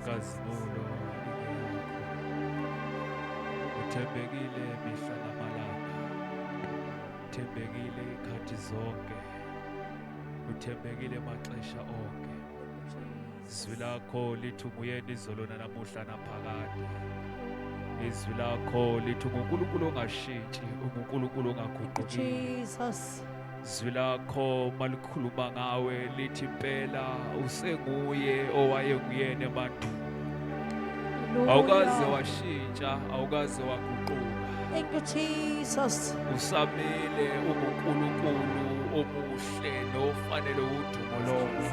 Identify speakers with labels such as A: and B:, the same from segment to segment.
A: inkazimulo uthembekile mihla namalanga, uthembekile ikhathi zonke, uthembekile maxesha onke. Izwi lakho lithi unguyena izolo nanamuhla naphakade. Izwi lakho lithi unguNkulunkulu ongashintshi, unguNkulunkulu ongaguqukiyo. Izwi lakho malikhuluma ngawe lithi impela usenguye owayenguyena emandulo. Awukaze washintsha, awukaze waguquka.
B: Thank you, Jesus.
A: Usamile, unguNkulunkulu omuhle nofanele udumo lonke.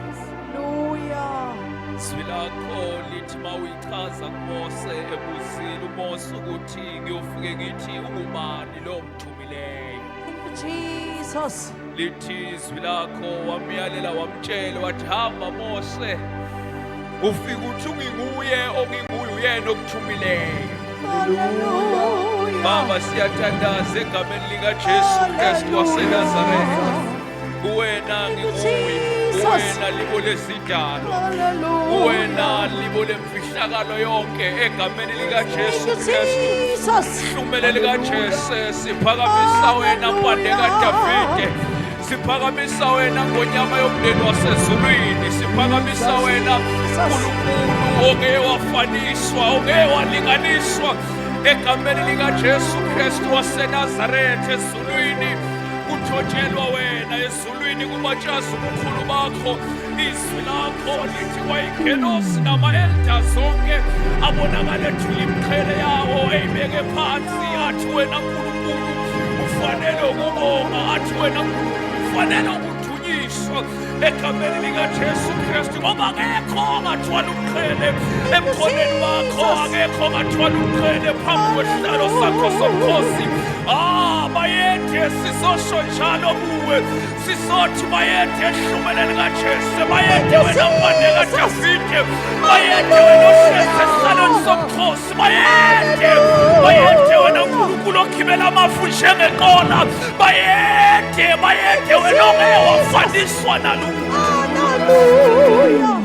B: Hallelujah.
A: Izwi lakho lithi mawuyichaza kuMose ebuzile uMose ukuthi ngiyofike ngithi ungubani lo mthumileyo.
B: Thank you, Jesus.
A: Lithi izwi lakho wamyalela wamtshela wathi hamba Mose ufike uthi unginguye onginguye uyena okuthumileyo.
B: Hallelujah.
A: Baba siyathandaza egameni likaJesu Kristu waseNazaretha. Kuwena nginguye, kuwena libo lesidalo,
B: Hallelujah.
A: kuwena libo lemfihlakalo yonke egameni likaJesu
B: Thank you,
A: Kristu.
B: Jesus.
A: Hlumele likaJesu siphakamisa wena mpande kaDavide. Siphakamisa wena ngonyama yomndeni wasezulwini. Siphakamisa wena uNkulunkulu ongeke wafaniswa, ongeke walinganiswa egameni likaJesu Kristu waseNazaretha. Ezulwini kuthotshelwa wena, ezulwini kumatshaza ubukhulu bakho. Izwi lakho lithi kwayingelosi nama-elders onke abonakale ethule imiqhele yawo eyibeke phansi athi wena Nkulunkulu ufanele ukubonga, athi wena Nkulunkulu ufanele ukuthunyiswa egameni likaJesu Kristu. Ngoba akekho ongathwala umqhele emkhonweni bakho, akekho ongathwala umqhele phambi kwesihlalo sakho sobukhosi. Bayede sizosho njalo kuwe, sizothi bayede ehlumeleni kaJesu, bayede wena mpande kaDavide, bayede wena ohlezi esihlalweni sobukhosi, bayede wena Nkulunkulu okhibela amafu njengenqola, bayede wena ongeke wafaniswa nalutho.
B: Hallelujah.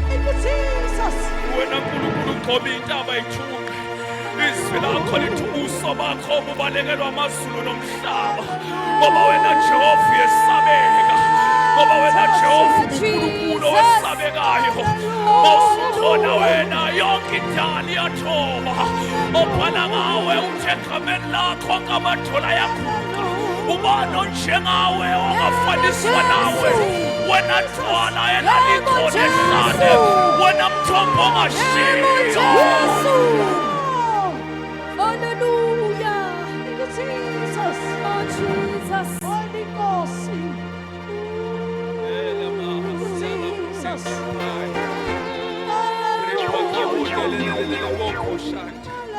B: Thank you, Jesus.
A: Wena Nkulunkulu ugcoba intaba ithunqa. Izwi lakho lithi ubuso bakho bubalekelwa amazulu nomhlaba. Ngoba wena Jehova uyesabeka, ngoba wena Jehova uNkulunkulu owesabekayo. Mawusukhona wena yonke indali yathoba. Obhala ngawe uthi egameni lakho onke amathola ayaguqa. Ubani onjengawe ongafaniswa nawe? Wena thwala elalikhona ehlane, wena mthombo ongashiyo.
B: Hallelujah. Thank you, Jesus. Oh, Jesus. Holy Ghost. Jesus.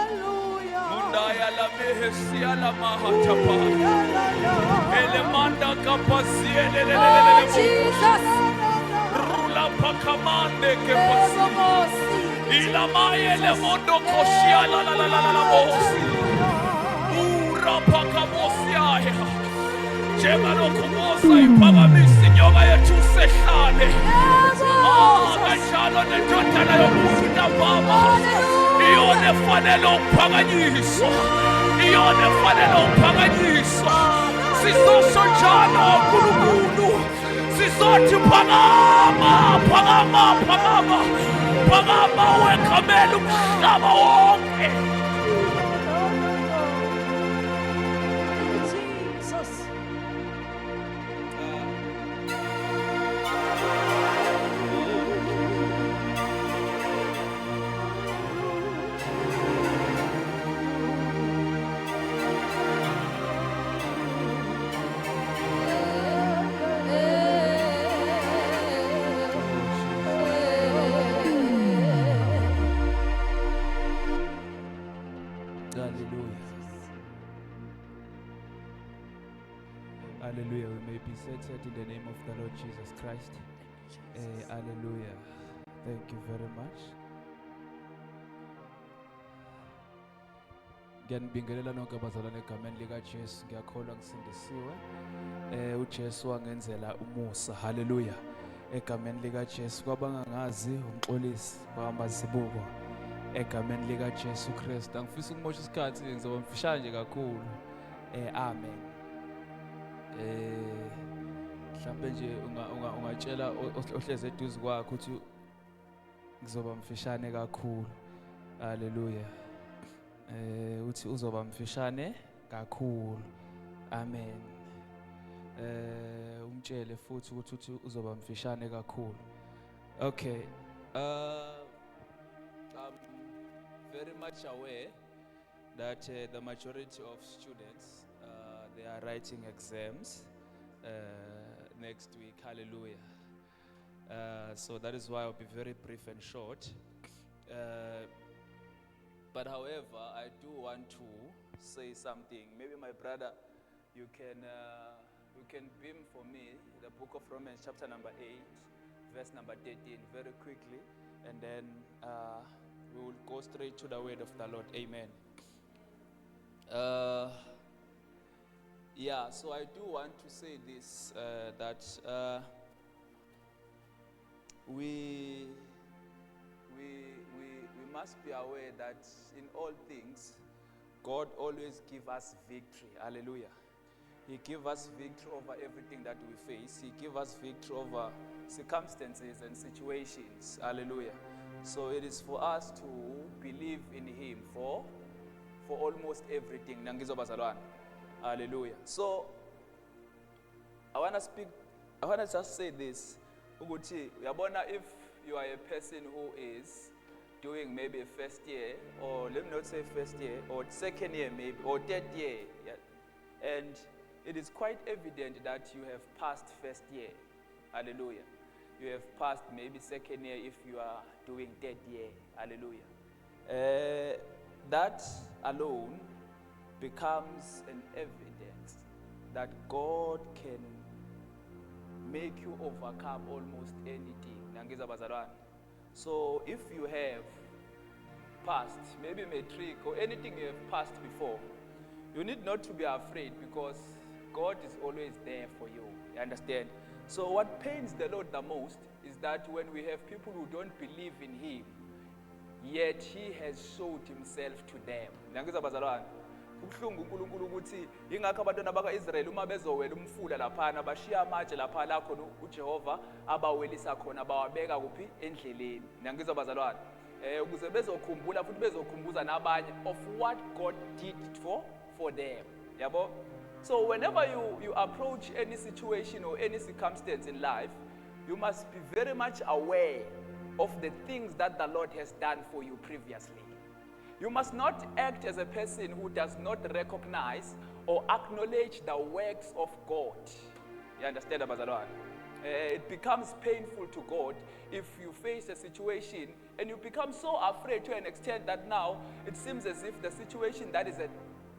B: Hallelujah.
A: Mundaya la mehesia la mahatapa. Elemanda kapasiele
B: Oh, Jesus.
A: rula pakamande ke pasi. Ilamaye le mondo koshia la bosi. Ura pakamosia. Jenga lokumosa ipakamisa inyoka yethu sehlale. Kanjalo nendodana yomuntu nababa. Iyona efanele ukuphakanyiswa, iyona efanele ukuphakanyiswa. Sizosho njalo Nkulunkulu, sizothi phakama, phakama, phakama, phakama wengamele umhlaba wonke.
B: Jesus.
A: Hallelujah. We may be seated in the name of the Lord Jesus Christ. Hallelujah. Thank you very much. Ngiyanibingelela nonke abazalwane egameni likaJesu. Ngiyakholwa ngisindisiwe. uJesu wangenzela umusa. Hallelujah.
C: egameni likaJesu kwabangangazi umxolisi kwamazibuko egameni likaJesu Kristu. Angifisa ukumosha isikhathi ngizoba mfishane nje kakhulu. Amen. Mhlambe nje ungatshela ohleze eduze kwakho ukuthi ngizoba mfishane kakhulu. Haleluya. Uthi uzoba mfishane kakhulu. Amen. Umtshele futhi ukuthi uzoba mfishane kakhulu. Okay. I'm very much aware that the majority of students they are writing exams next week. Hallelujah. So that is why I'll be very brief and short. But however, I do want to say something. Maybe my brother, you can beam for me the book of Romans chapter number 8, verse number 13 very quickly, and then we will go straight to the word of the Lord. Amen. Yeah, so I do want to say this, that we must be aware that in all things, God always gives us victory. Hallelujah. He gives us victory over everything that we face. He gives us victory over circumstances and situations. Hallelujah. So it is for us to believe in Him for almost everything. Hallelujah. So I want to just say this. If you are a person who is doing maybe first year, or let me not say first year, or second year maybe, or third year, yeah, and it is quite evident that you have passed first year. Hallelujah. You have passed maybe second year if you are doing third year. Hallelujah. That alone becomes an evidence that God can make you overcome almost anything. So if you have passed, maybe matric or anything you have passed before, you need not to be afraid because God is always there for you. You understand? So what pains the Lord the most is that when we have people who don't believe in Him, yet He has showed Himself to them. Kubuhlungu uNkulunkulu ukuthi ingakho abantwana bakaIsrael uma bezowela umfula laphana bashiya amatshe lapha la khona uJehova abawelisa khona bawabeka kuphi endleleni. Ngiyangizwa bazalwane. Ukuze bezokhumbula futhi bezokhumbuza nabanye of what God did for them. Yabo? So whenever you approach any situation or any circumstance in life, you must be very much aware of the things that the Lord has done for you previously. You must not act as a person who does not recognize or acknowledge the works of God. You understand, Abazalwan? It becomes painful to God if you face a situation and you become so afraid to an extent that now it seems as if the situation that is at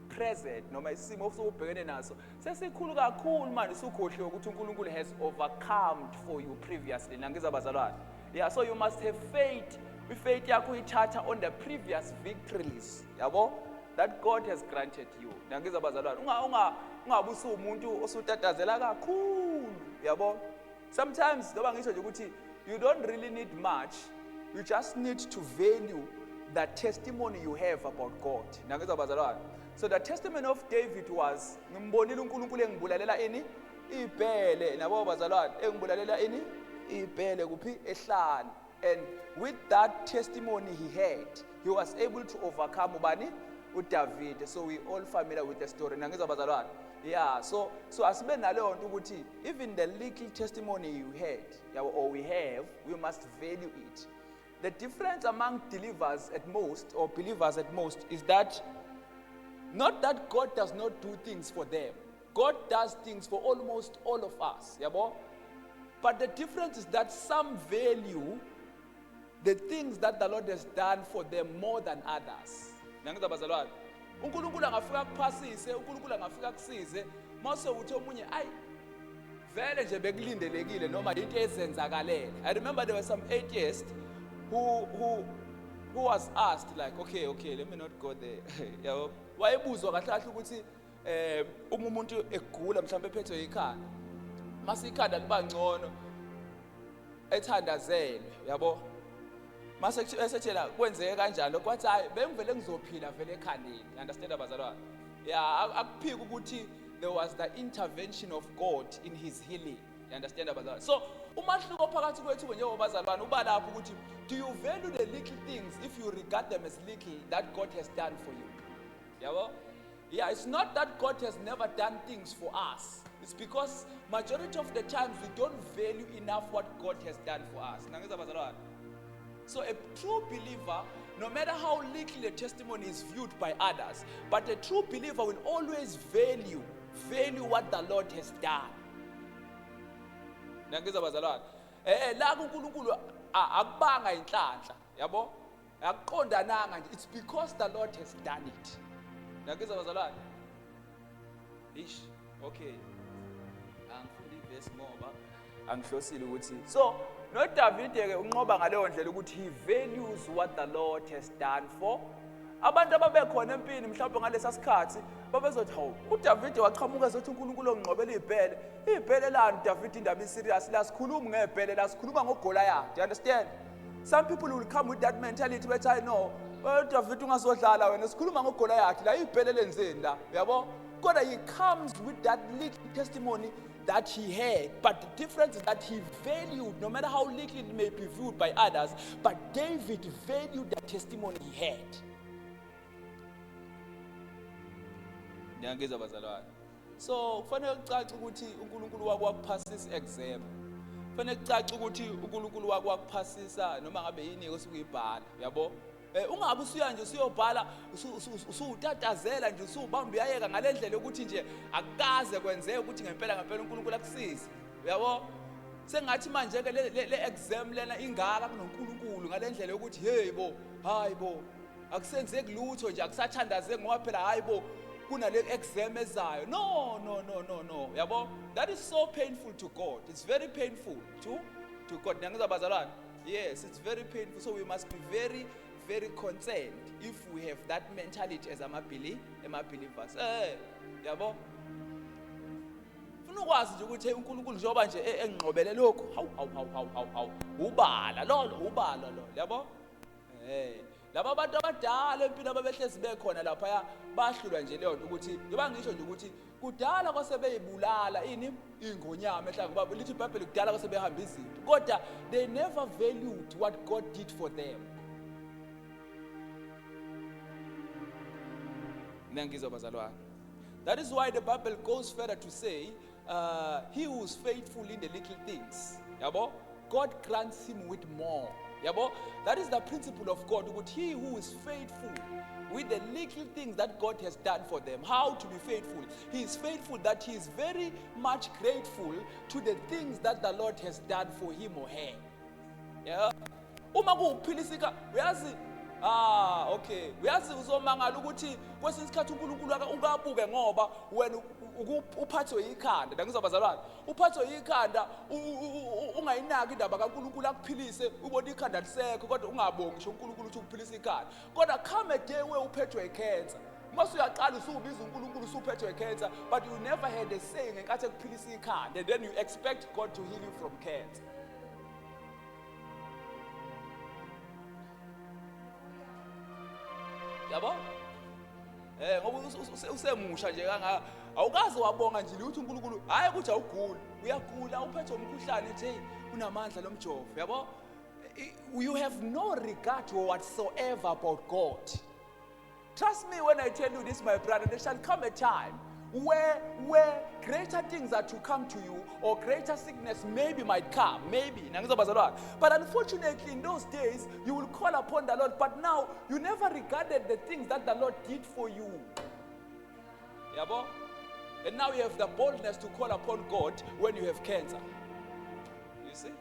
C: present, noma isimo osubhekene naso sesikhulu kakhulu manje sukhohle ukuthi uNkulunkulu has overcome for you previously. Nangiza bazalwane. Yeah, so you must have faith. Faith yakho ithatha on the previous victories, yabo, that God has granted you. Nangiza bazalwane. Ungabusa umuntu osutatazela kakhulu, yabo. Sometimes ngoba ngisho nje ukuthi you don't really need much. You just need to value the testimony you have about God. Nangiza bazalwane. So the testimony of David was ngimbonile uNkulunkulu engibulalela ini ibhele nabo bazalwane engibulalela ini ibhele kuphi ehlane. And with that testimony he had, he was able to overcome ubani uDavid. So we all familiar with the story. Nangizwa bazalwane. Yeah, so asibe naleyo nto ukuthi even the little testimony you had or we have, we must value it. The difference among believers at most is that not that God does not do things for them. God does things for almost all of us. Yabo? But the difference is that some value the things that the Lord has done for them more than others. Nangizwa bazalwane. uNkulunkulu angafika kuphasise, uNkulunkulu angafika kusize, mase uthi omunye ayi vele nje bekulindelekile noma into ezenzakalele. I remember there were some atheists who was asked like, okay, let me not go there. Yabo, wayebuzwa kahle kahle ukuthi umuntu egula mhlawumbe ephethwe ikhanda. Mase ikhanda liba ngcono. ethandazelwe yabo mase esethela kwenzeke kanjalo kwathi hayi bengivele ngizophila vele ekhandeni. Understand abazalwane? Yeah, akuphiki ukuthi there was the intervention of God in his healing. You understand abazalwane? So umahluko phakathi kwethu njengobazalwane uba lapho ukuthi do you value the little things if you regard them as little that God has done for you? Yabo? Yeah, it's not that God has never done things for us. It's because majority of the times we don't value enough what God has done for us. Nangizwa abazalwane? So a true believer, no matter how little a testimony is viewed by others, but a true believer will always value what the Lord has done. Nangizwa abazalwane? La kuNkulunkulu akubanga inhlanhla, yabo? Akuqondananga nje. It's because the Lord has done it. Nangizwa abazalwane? Ish, okay. Angifuni verse ngoba angihlosile ukuthi. So, no David ke unqoba ngaleyo ndlela ukuthi he values what the Lord has done for. Abantu ababekhona empini mhlawumbe ngalesa sikhathi babezothi hawu uDavid waqhamuka ezothi uNkulunkulu ongqobela ibhele. Ibhele lani David indaba serious la sikhuluma ngebhele la sikhuluma ngoGoliath. You understand? Some people will come with that mentality which I know. David ungazodlala wena sikhuluma ngoGoliath la ibhele lenzeni la. Yabo? Kodwa he comes with that little testimony that he had, but the difference is that he valued, no matter how little it may be viewed by others, but David valued the testimony he had. So, kufanele kucace ukuthi uNkulunkulu wakwakuphasisa exam. Kufanele kucace ukuthi uNkulunkulu wakwakuphasisa noma ngabe yini osukuyibhala, yabo? Ungabe usuya nje usiyobhala usutatazela nje usubamba uyayeka ngalendlela ukuthi nje akukaze kwenzeke ukuthi ngempela uNkulunkulu akusize. Yabo? Sengathi manje ke le exam lena ingaka kunoNkulunkulu ngalendlela ukuthi hey bo, hayi bo. Akusenzeki lutho nje akusathandazeki ngoba phela hayi bo kunale exam ezayo. No. Yabo? That is so painful to God. It's very painful to God. Nangizwa bazalwane? Yes, it's very painful. So we must be very concerned if we have that mentality as ama-believers. Yabo? Funa ukwazi nje ukuthi uNkulunkulu njengoba nje engqobele lokho hawu ubala lo yabo? Laba abantu abadala empini ababehlezi bekhona lapha bahlulwa nje leyo nto ukuthi ngiba ngisho nje ukuthi kudala kwasebeyibulala ingonyama ehlanga ngoba lithi iBhayibheli kudala kwasebehamba izinto kodwa they never valued what God did for them. That is why the Bible goes further to say, he who is faithful in the little things, yabo, God grants him with more. Yabo? That is the principle of God. But he who is faithful with the little things that God has done for them, how to be faithful? He is faithful that he is very much grateful to the things that the Lord has done for him or her. Yeah? Uma kuphilisika uyazi okay uyazi uzomangala ukuthi kwesinye isikhathi uNkulunkulu ukabuke ngoba wena uphathwe ikhanda ngizobazalwana uphathwe ikhanda ungayinaki indaba kaNkulunkulu akuphilise ubona ikhanda lisekho kodwa ungabongi ngisho uNkulunkulu uthi ukuphilisa ikhanda kodwa come a day where uphethwe icancer mase uyaqala usubiza uNkulunkulu usuphethwe icancer but you never had a saying ngenkathi ekuphilisa ikhanda and then you expect God to heal you from cancer. Yabo? Ngoba usemusha nje kanga awukazi wabonga nje ukuthi uNkulunkulu hayi ukuthi awugula uyagula uphethwe umkhuhlane nje unamandla lomjovo yabo you have no regard whatsoever about God. Trust me when I tell you this, my brother, there shall come a time where greater things are to come to you or greater sickness maybe might come, maybe. But unfortunately in those days you will call upon the Lord, but now you never regarded the things that the Lord did for you. Yabo? And now you have the boldness to call upon God when you have cancer. You see?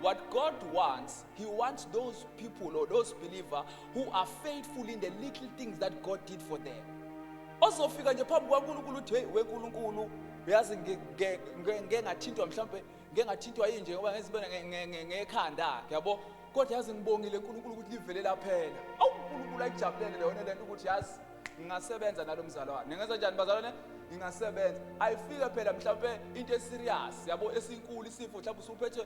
C: What God wants, He wants those people or those believers who are faithful in the little things that God did for them. Also fika nje phambi kwaNkulunkulu uthi hey weNkulunkulu uyazi ngeke ngathintwa mhlambe ngeke ngathintwa yini nje ngoba ngizibona ngekhanda yabo kodwa yazi ngibongile uNkulunkulu ukuthi livele laphela awu uNkulunkulu ayijabulele lona lento ukuthi yazi ngingasebenza nalo mzalwane ngenza njani bazalwane ngingasebenza ayifike phela mhlawumbe into eserious yabo esinkulu isifo mhlawumbe usuphethe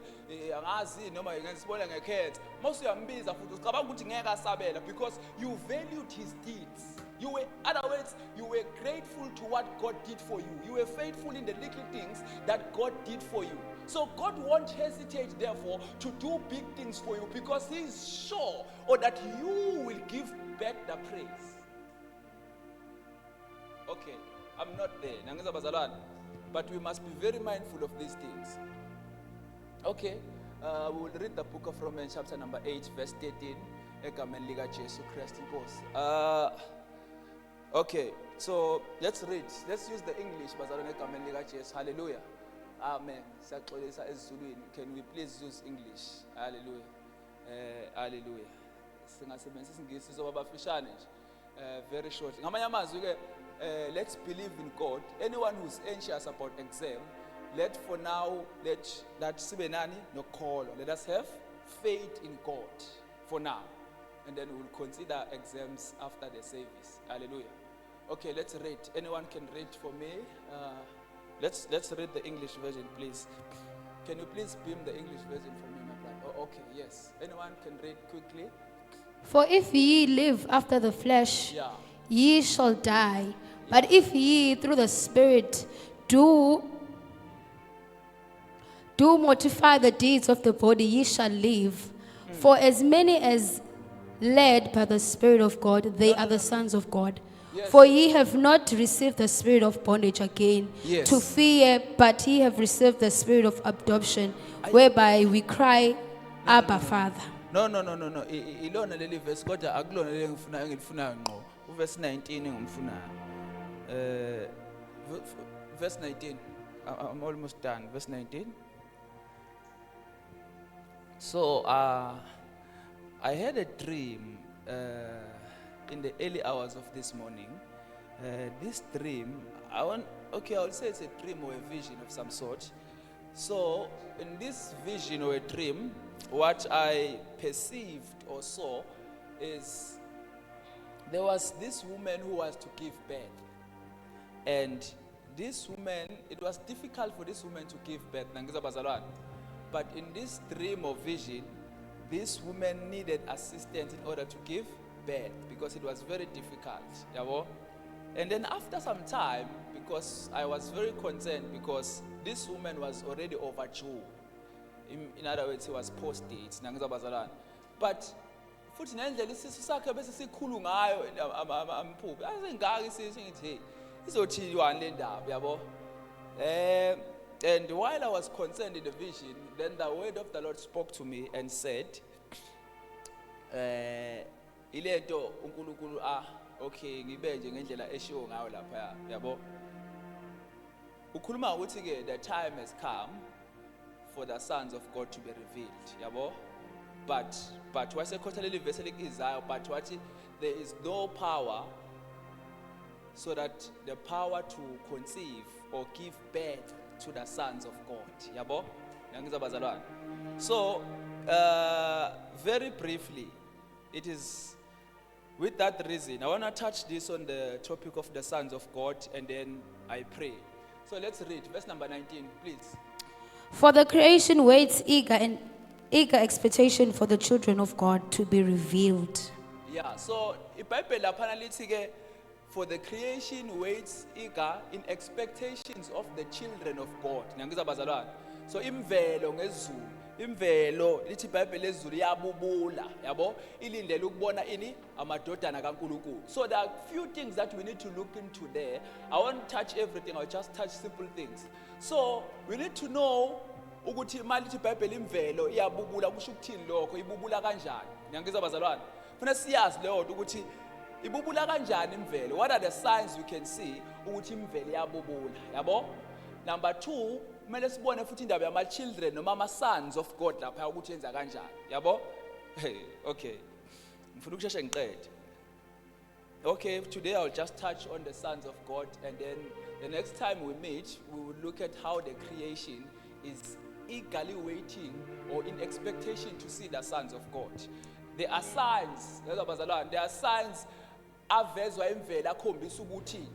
C: angazi noma ngisibona ngekhetha mase uyambiza futhi ucabanga ukuthi ngeke asabela because you valued his deeds. You were, other words, you were grateful to what God did for you. You were faithful in the little things that God did for you. So God won't hesitate, therefore, to do big things for you because He is sure or that you will give back the praise. Okay, I'm not there, but we must be very mindful of these things. Okay, we will read the book of Romans, chapter number 8, verse 13. Egameni lika Jesu Christ inkosi. Okay, so let's read. Let's use the English. Hallelujah. Amen. Can we please use English? Hallelujah. Hallelujah. Very short. Let's believe in God. Anyone who's anxious about exam, let us have faith in God for now. And then we'll consider exams after the service. Hallelujah. Okay, let's read. Anyone can read for me? Let's read the English version, please. Can you please beam the English version for me, my brother? Oh, okay, yes. Anyone can read quickly?
B: For if ye live after the flesh, ye shall die. But if ye through the Spirit do mortify the deeds of the body, ye shall live. For as many as led by the Spirit of God, they are the sons of God.
C: Yes.
B: For ye have not received the spirit of bondage again to fear, but ye have received the spirit of adoption, whereby we cry, Abba, Father.
C: No. Ilona leli verse kodwa akulona leli engilifuna ngqo. Verse 19 engimfunayo. Verse 19. I'm almost done. Verse 19. So I had a dream in the early hours of this morning. This dream, I would say it's a dream or a vision of some sort. So in this vision or a dream, what I perceived or saw is there was this woman who was to give birth. And this woman, it was difficult for this woman to give birth. But in this dream or vision, this woman needed assistance in order to give birth because it was very difficult. And then after some time, because I was very concerned because this woman was already overdue. In other words, he was post-date. But futhi nendlela isisu sakhe bese sikhulu ngayo amphupho. Asengaka isisu ngithi hey izothiywana le ndaba yabo. And while I was concerned in the vision, then the word of the Lord spoke to me and said, ilento uNkulunkulu okay ngibe nje ngendlela eshiwo ngayo lapha yabo. Ukhuluma ukuthi ke the time has come for the sons of God to be revealed yabo. But wasekhotha leli verse elikizayo but wathi there is no power so that the power to conceive or give birth to the sons of God yabo. Yangizabazalwane. So very briefly, it is with that reason I want to touch this on the topic of the sons of God and then I pray. So let's read verse number 19, please.
B: For the creation waits eager expectation for the children of God to be revealed.
C: Yeah, so iBhayibheli lapha lithi ke for the creation waits eager in expectations of the children of God. Ngiyangizabazalwane. So imvelo ngezulu, imvelo lithi iBhayibheli ezulu iyabubula, yabo? Ilindele ukubona ini amadodana kaNkulunkulu. So there are few things that we need to look into there. I won't touch everything, I'll just touch simple things. So we need to know ukuthi malithi iBhayibheli imvelo iyabubula kusho ukuthini lokho ibubula kanjani. Ngiyangizabazalwane. Funa siyazi leyo ukuthi ibubula kanjani imvelo. What are the signs we can see ukuthi imvelo iyabubula, yabo? Number 2, kumele sibone futhi indaba yama children noma ama sons of God lapha ukuthi yenza kanjani, yabo? Hey, okay. Ngifuna ukusheshe ngiqede. Okay, today I'll just touch on the sons of God and then the next time we meet, we will look at how the creation is eagerly waiting or in expectation to see the sons of God. There are signs, there are signs avezwa imvelo akhombisa ukuthi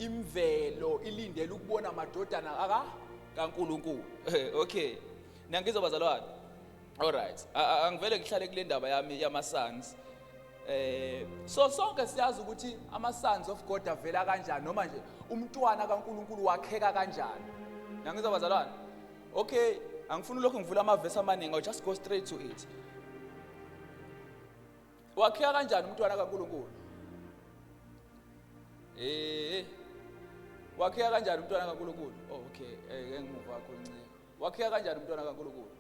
C: imvelo ilindele ukubona amadodana kaNkulunkulu. Okay. Nangizwa bazalwane. All right. Angivele ngihlale kule ndaba yami yama-sons. So sonke siyazi ukuthi ama-sons of God avela kanjani noma nje umntwana kaNkulunkulu wakheka kanjani. Nangizwa bazalwane. Okay, angifuni lokho ngivula amavesi amaningi, I'll just go straight to it. Wakheka kanjani umntwana kaNkulunkulu? Wakheka kanjani umntwana kaNkulunkulu? Oh, okay. Ngimuva wakho ncane. Wakheka kanjani umntwana kaNkulunkulu?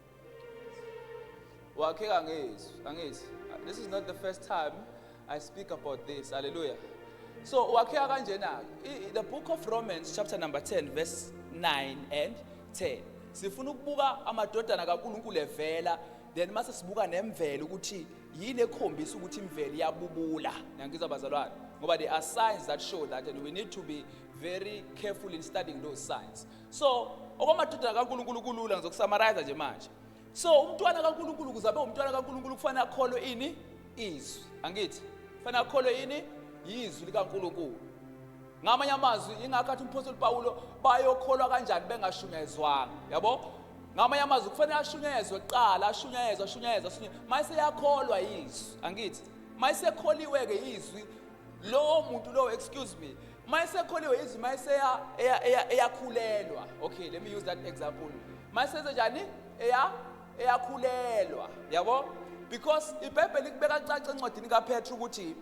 C: Wakheka angezi. This is not the first time I speak about this. Hallelujah. So wakheka kanjena. The book of Romans chapter number 10 verse 9 and 10. Sifuna ukubuka amadodana kaNkulunkulu evela, then mase sibuka nemvelo ukuthi yini ekhombisa ukuthi imvelo iyabubula. Ngiyangizwa bazalwane. Ngoba there are signs that show that, and we need to be very careful in studying those signs. So okwamadodana kaNkulunkulu kulula ngizokusummarize nje manje. So umntwana kaNkulunkulu kuzabe umntwana kaNkulunkulu kufanele akholwe ini? Izwi. Angithi? Kufanele akholwe ini? Izwi likaNkulunkulu. Ngamanye amazwi ingakhathi umpostoli Paulo bayokholwa kanjani bengashunyezwanga. Yabo? Ngamanye amazwi kufanele ashunyezwe kuqala, ashunyezwe. Mayise yakholwa izwi. Angithi? Mayise kholiwe ke izwi lo muntu lo, excuse me. Mayise kholiwe izwi, mayise eyakhulelwa. Okay, let me use that example. Mayise njani? Eyakhulelwa. Yabo? Because iBhayibheli ikubeka caca encwadini kaPetru ukuthi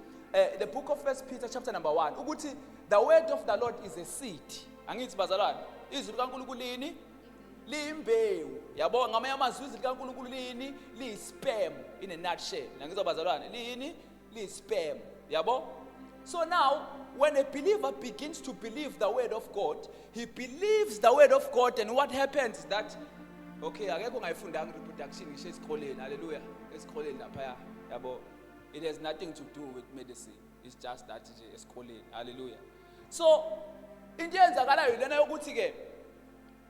C: the book of 1 Peter chapter number 1 ukuthi the word of the Lord is a seed. Angithi bazalwane, izwi likaNkulunkulu lini? Liyimbewu. Yabo? Ngamanye amazwi izwi likaNkulunkulu lini? Liyi-sperm in a nutshell. Ngizwa bazalwane, lini? Liyi-sperm. Yabo? So now when a believer begins to believe the word of God, he believes the word of God, and what happens is that, okay, akekho ngayifundanga reproduction ngisho esikoleni. Hallelujah. Esikoleni lapha yabo. It has nothing to do with medicine. It's just that nje esikoleni. Hallelujah. So into yenzakalayo lena yokuthi ke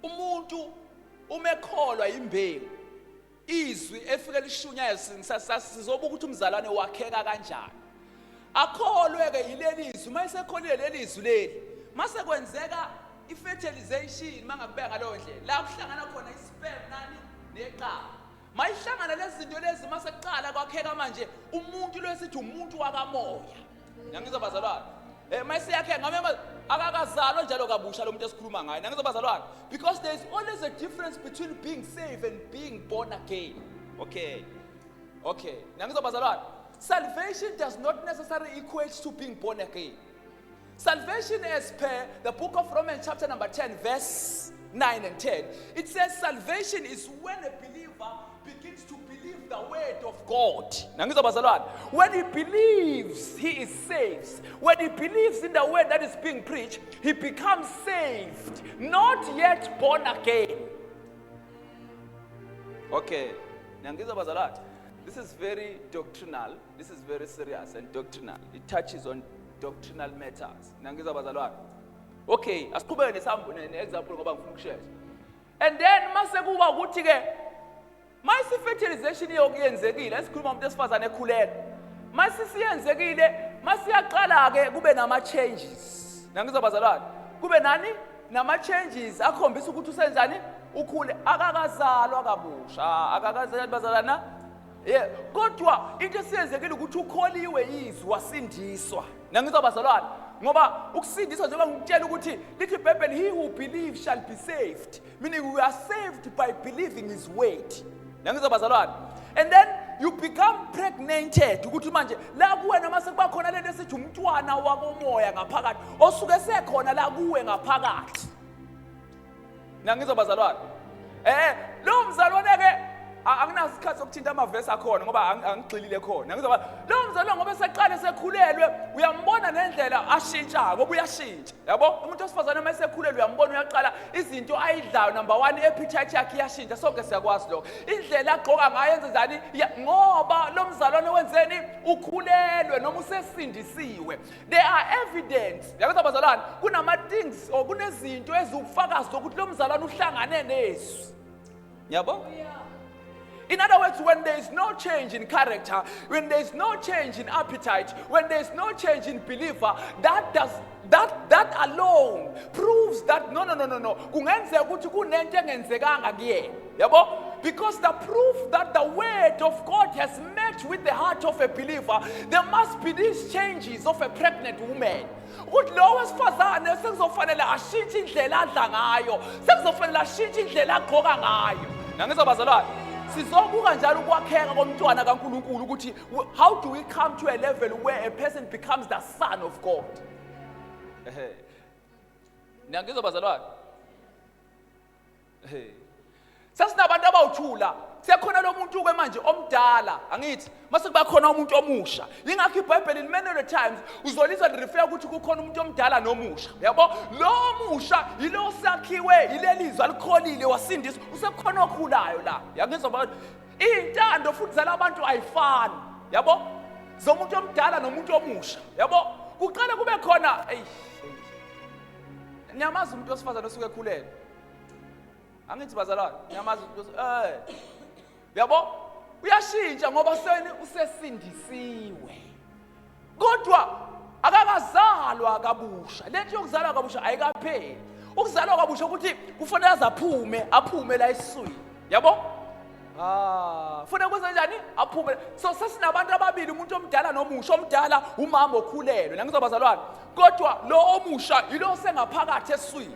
C: umuntu umekholwa imbewu, izwi efike lishunyayeza sizobuka ukuthi umzalwane wakheka kanjani. Akholwe ke yileli izwi, mayisekholile leli izwi leli, mase kwenzeka i-fertilization mangakubeka ngalowo ndlela la kuhlangana khona i-sperm nani neqala. Mayihlangana lezi zinto lezi mase kuqala kwakheka manje umuntu lo esithi umuntu wakamoya. Ngiyangizwa bazalwane. Mayise yakhe ngame akakazalwa njalo kabusha lo muntu esikhuluma ngaye. Ngiyangizwa bazalwane. Because there is always a difference between being saved and being born again. Okay. Ngiyangizwa bazalwane. Salvation does not necessarily equate to being born again. Salvation, as per the book of Romans chapter number 10 verse 9 and 10, it says salvation is when a believer begins to believe the word of God. When he believes, he is saved. When he believes in the word that is being preached, he becomes saved, not yet born again. Okay. This is very doctrinal. This is very serious and doctrinal. It touches on doctrinal matters. Okay, asiqhubeke ne-example ngoba ngifuna ukushare. And then mase kuba ukuthi ke mayisi fertilization yokuyenzekile, esikhuluma umuntu esifazane ekhulelwe. Mase siyenzekile, masiyaqala ke kube nama changes. Nangizwa bazalwane. Kube nani? Nama changes akhombisa ukuthi usenzani? Ukhule akakazalwa kabusha. Akakazalwa bazalwana. Yeah, kodwa into esiyenzekile ukuthi ukholiwe izwi wasindiswa. Nangizwa bazalwane. Ngoba ukusindiswa njengoba ngikutshela ukuthi lithi iBhayibheli, he who believes shall be saved. Meaning we are saved by believing his word. Nangizwa bazalwane. And then you become pregnated ukuthi manje la kuwena mase kuba khona lento esithi umntwana wakomoya ngaphakathi osuke sekhona la kuwe ngaphakathi. Nangizwa bazalwane. Lo mzalwane ke akunasikhathi sokuthinta amavesi akhona ngoba angigxilile khona. Ngizwa lo mzalwane ngoba seqale sekhulelwe uyambona nendlela ashintsha ngoba uyashintsha. Yabo umuntu osifazane mase sekhulelwe uyambona uyaqala izinto ayidlayo, number 1 appetite yakhe iyashintsha, sonke siyakwazi lokho. Indlela agqoka ngayo yenzani ngoba lo mzalwane wenzeni ukhulelwe noma usesindisiwe. There are evidence. Yabona bazalwane kunama things or kunezinto ezikufakaza ukuthi lo mzalwane uhlangane nesu. Yabo? In other words, when there is no change in character, when there is no change in appetite, when there is no change in believer, that that alone proves that no. Kungenzeka ukuthi kunento engenzekanga kuyena. Yabo? Because the proof that the word of God has met with the heart of a believer, there must be these changes of a pregnant woman. Ukuthi lo wesifazane sekuzofanele ashintshe indlela adla ngayo, sekuzofanele ashintshe indlela agqoka ngayo. Nangizwa bazalwane, sizobuka njalo ukwakheka komntwana kaNkulunkulu ukuthi how do we come to a level where a person becomes the son of God? Nangizwa bazalwane. Sasinabantu abawuthula sekhona lo muntu ke manje omdala angithi mase kuba khona umuntu omusha ingakho iBhayibheli many of the times uzolizwa refer ukuthi kukhona umuntu omdala nomusha yabo lo musha yilo sakhiwe yilelizwe alikholile wasindiswa usekhona okhulayo la yangizwa bathi intando futhi zala abantu ayifani yabo zomuntu omdala nomuntu omusha yabo kuqala kube khona nyamaza umuntu osifazana osuke ekhulele angithi bazalwane nyamaza yabo uyashintsha ngoba usesindisiwe kodwa akakazalwa kabusha lento yokuzalwa kabusha ayikapheli ukuzalwa kabusha ukuthi kufanele aphume la esiswini yabo funa kwenza njani aphume so sasinabantu ababili umuntu omdala nomusha omdala umama okhulelwe nangizwa bazalwane kodwa lo omusha yilo sengaphakathi esiswini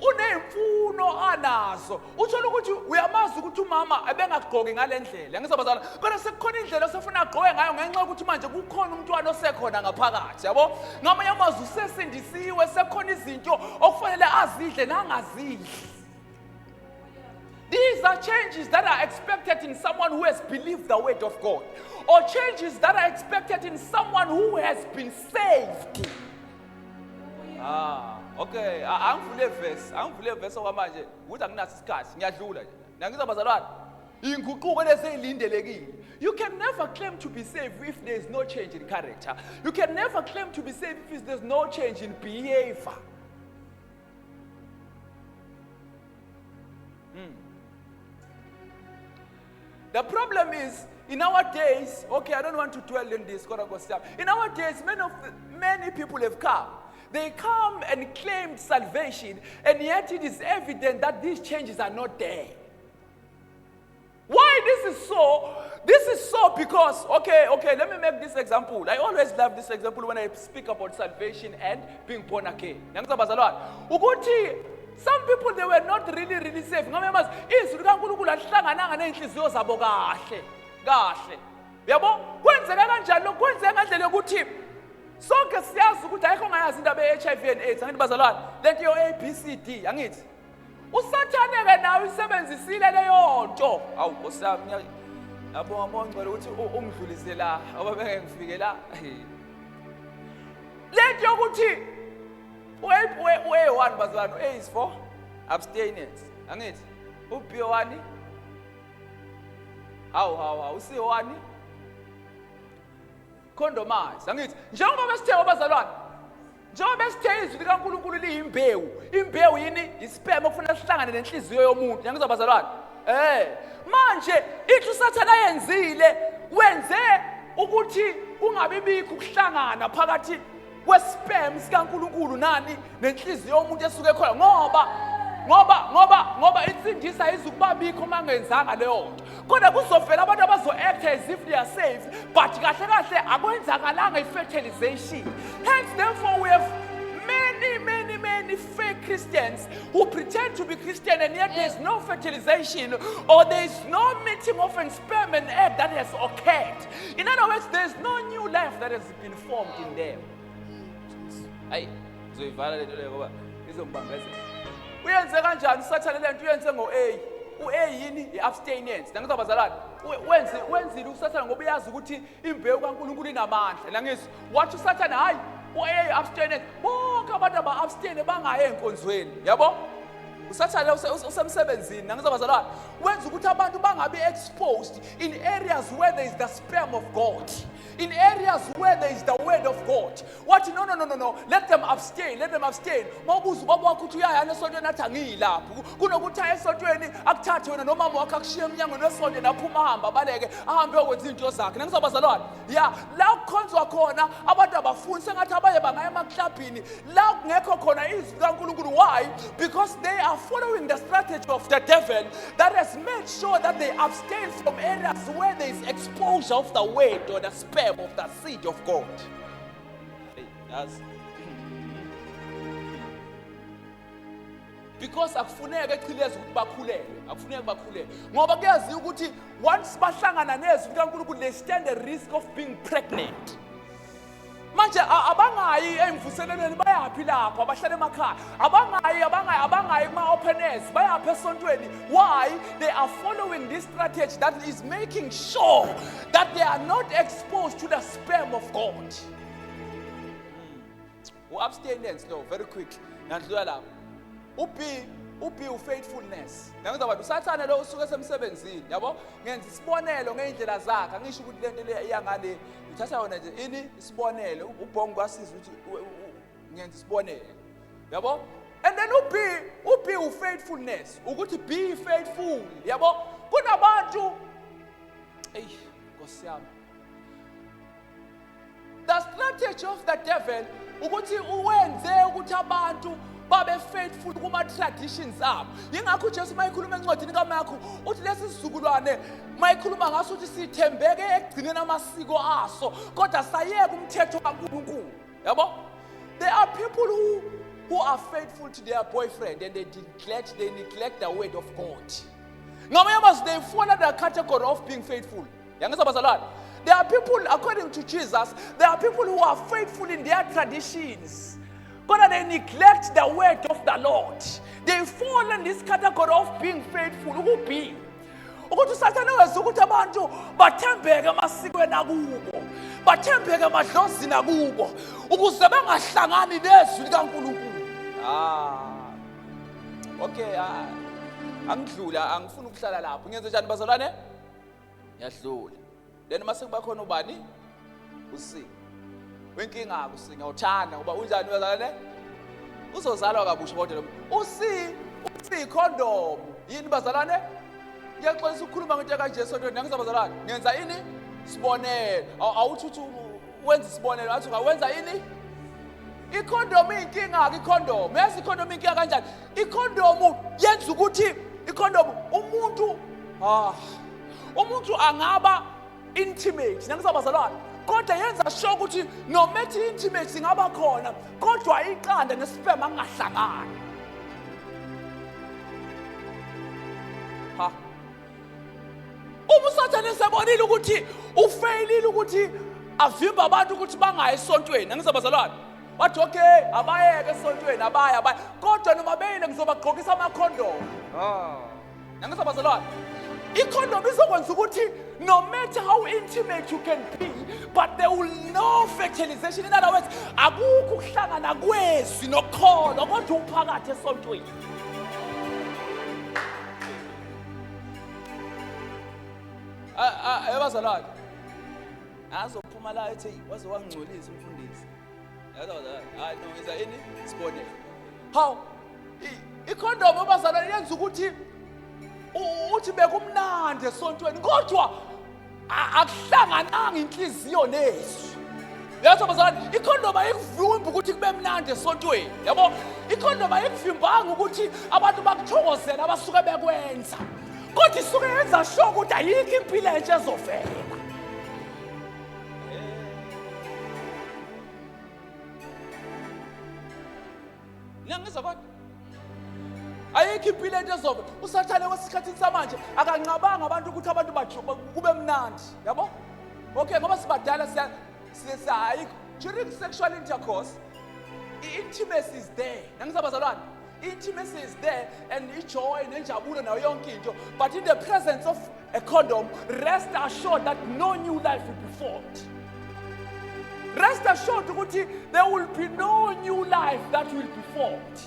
C: unemfuno anazo uthola ukuthi uyamazi ukuthi umama ebengagqoki ngalendlela ngizwa bazalwane kodwa sekukhona indlela osefuna agqoke ngayo ngenxa ukuthi manje kukhona umntwana osekhona ngaphakathi yabo ngamanye amazwi usesindisiwe sekhona izinto okufanele azidle nangazidli. These are changes that are expected in someone who has believed the word of God, or changes that are expected in someone who has been saved. Okay, angivule verse okwamanje ukuthi anginaso isikhathi ngiyadlula nje. Nangizwa bazalwane, inguquko leseyilindelekile. You can never claim to be saved if there is no change in character. You can never claim to be saved if there is no change in behavior. The problem is, in our days, okay, I don't want to dwell in this. In our days, many people have come. They come and claim salvation, and yet it is evident that these changes are not there. Why this is so? This is so because, okay, let me make this example. I always love this example when I speak about salvation and being born again. Some people, they were not really saved. Izwi likaNkulunkulu alihlangananga nenhliziyo zabo kahle. Yabo? Kwenzeka kanjani lokho? Kwenzeka ngendlela yokuthi sonke siyazi ukuthi ayikho ngayazi indaba ye-HIV and AIDS. Angithi bazalwane, lento yo-ABCD, angithi. Usathane ke nawe isebenzisile leyo nto. Awu Nkosi yami, yabonga mongcwele ukuthi umdlulise la, ababeke ngifike la. Lento yokuthi U-A1 bazalwane, A is for abstinence. Angithi? U-B1 U-C1 condomize. Angithi? Njengoba besithe bazalwane, njengoba besithe izwi likaNkulunkulu liyimbewu. Imbewu yini? Isperm okufanele sihlangane nenhliziyo yomuntu. Ngiyangizwa bazalwane? Manje ithi uSathane ayenzile wenze ukuthi kungabi bikho ukuhlangana phakathi kwesperm sikaNkulunkulu nani nenhliziyo yomuntu esuke khona ngoba insindisa izukuba bikho mangenzanga leyo nto kodwa kuzovela abantu abazo-act as if they are saved but kahle akwenzakalanga i-fertilization. Hence therefore we have many fake Christians who pretend to be Christian and yet there is no fertilization or there is no meeting of sperm and egg that has occurred. In other words, there is no new life that has been formed in them. Hayi uzoyivala lento leyo ngoba izombangazela. Uyenze kanjani uSathane lento uyenze ngo-A. U-A yini? I-abstinence. Nangizwa bazalwane, wenzile uSathane ngoba uyazi ukuthi imbewu kaNkulunkulu inamandla. Nangizwa wathi uSathane hayi u-A abstinence. Bonke abantu aba-abstain bangayi enkonzweni. Yabo? usathane usemsebenzini nangizwa bazalwane wenza ukuthi abantu bangabe exposed in areas where there is the sperm of God. In areas where there is the word of God. What? No. Let them abstain. Mawubuza ubaba wakho uthi uyaya esontweni athi angiyilapho. Kunokuthi aye esontweni akuthathe wena nomama wakho akushiye emnyango nesonto naphuma ahamba abaleke ahambe ukwenza izinto zakhe. Nangizabazalwane. Yeah, la kukhonzwa khona abantu abafuni sengathi abaye bangaya emaklabhini. La kungekho khona izwi kaNkulunkulu. Why? Because they are following the strategy of the devil that has made sure that they abstain from areas where there is exposure of the word or the sperm of the seed of God. Because akufuneka echileze ukuthi bakhulelwe ngoba kuyaziwa ukuthi once bahlangana nezwi kaNkulunkulu they stand a risk of being pregnant. Manje abangayi emvuselelweni bayaphi lapho abahlala emakhaya abangayi kuma open airs bayaphi esontweni. Why? They are following this strategy that is making sure that they are not exposed to the sperm of God. Abstinence though, very quick. Nandlula lapho. Ubi ufaithfulness. Nangizaba usathana lo usuke esemsebenzini, yabo? Ngenza isibonelo ngeindlela zakhe. Angisho ukuthi lento le iyangale uthatha yona nje ini isibonelo ubhongo kwasiza ukuthi ngenza isibonelo. Yabo? And then ubi ufaithfulness. Ukuthi be faithful. Yabo? Kunabantu Nkosi yami. The strategy of the devil ukuthi uwenze ukuthi abantu babe faithful kuma traditions abo. Yingakho Jesu mayikhuluma encwadini kaMakho uthi lesi sizukulwane mayikhuluma ngaso ukuthi sithembeke ekugcineni amasiko aso kodwa sayeka umthetho kaNkulunkulu. Yabo? There are people who are faithful to their boyfriend and they neglect the word of God. Ngamanye they follow the category of being faithful. Yangizabazalwane. There are people, according to Jesus, there are people who are faithful in their traditions. But they neglect the word of the Lord. They fall in this category of being faithful. Who be? Ukuthi usathane weza ukuthi abantu bathembeke emasikweni akubo. Bathembeke emadlozini akubo. Ukuze bangahlangani nezwi likaNkulunkulu. Okay, angidlula, angifuni ukuhlala lapho. Ngenze njani bazalwane? Yadlula. Then mase kuba khona ubani? Usinga. Wenkinga akusinga uthanda ngoba unjani bazalwane? Uzozalwa kabusha kodwa usi condom. Yini bazalwane? Ngiyaxolisa ukukhuluma ngento kaJesu kodwa ngizabazalwane. Ngenza ini? Sibonelo. Awuthi wenza isibonelo athi wenza ini? Icondom inkinga ke icondom. Yazi icondom inkinga kanjani? Icondom yenza ukuthi icondom umuntu angaba intimate. Nangizabazalwane. Kodwa yenza sure ukuthi no matter intimate ingaba khona kodwa iqanda nesperm angahlangani. Ubusathane sebonile ukuthi ufailile ukuthi avimba abantu ukuthi bangayi esontweni. Nangizabazalwane. Wathi okay, abayeke esontweni abaya. Kodwa noma beyile ngizobagqokisa ama condom. Nangizabazalwane. Icondom izokwenza ukuthi no matter how intimate you can be, but there will no fertilization. In other words, akukho ukuhlangana kwezwi nokholo kodwa uphakathi esontweni. Ebazalwane. Azophuma la ethi waze wangcolisa umfundisi. Yabazalwane. No ngenza ini? Sibonele. How? Icondom ebazalwane yenza ukuthi uthi bekumnandi esontweni kodwa akuhlangananga inhliziyo nezwi. Yatho bazalwane, icondom ayikuvimba ukuthi kube mnandi esontweni. Yabo? Icondom ayikuvimbanga ukuthi abantu bakuthokozela abasuke bekwenza. Kodwa isuke yenza sure ukuthi ayikho impilo entsha ezovela. Nangizwa kodwa ayikho impilo entsha ezovela. Usathane kwesikhathini samanje akanqabanga abantu ukuthi abantu bajuba kube mnandi. Yabo? Okay, ngoba sibadala siya during sexual intercourse, intimacy is there. Nangizabazalwane. Intimacy is there and joy nenjabulo nayo yonke into, but in the presence of a condom, rest assured that no new life will be formed. Rest assured ukuthi there will be no new life that will be formed.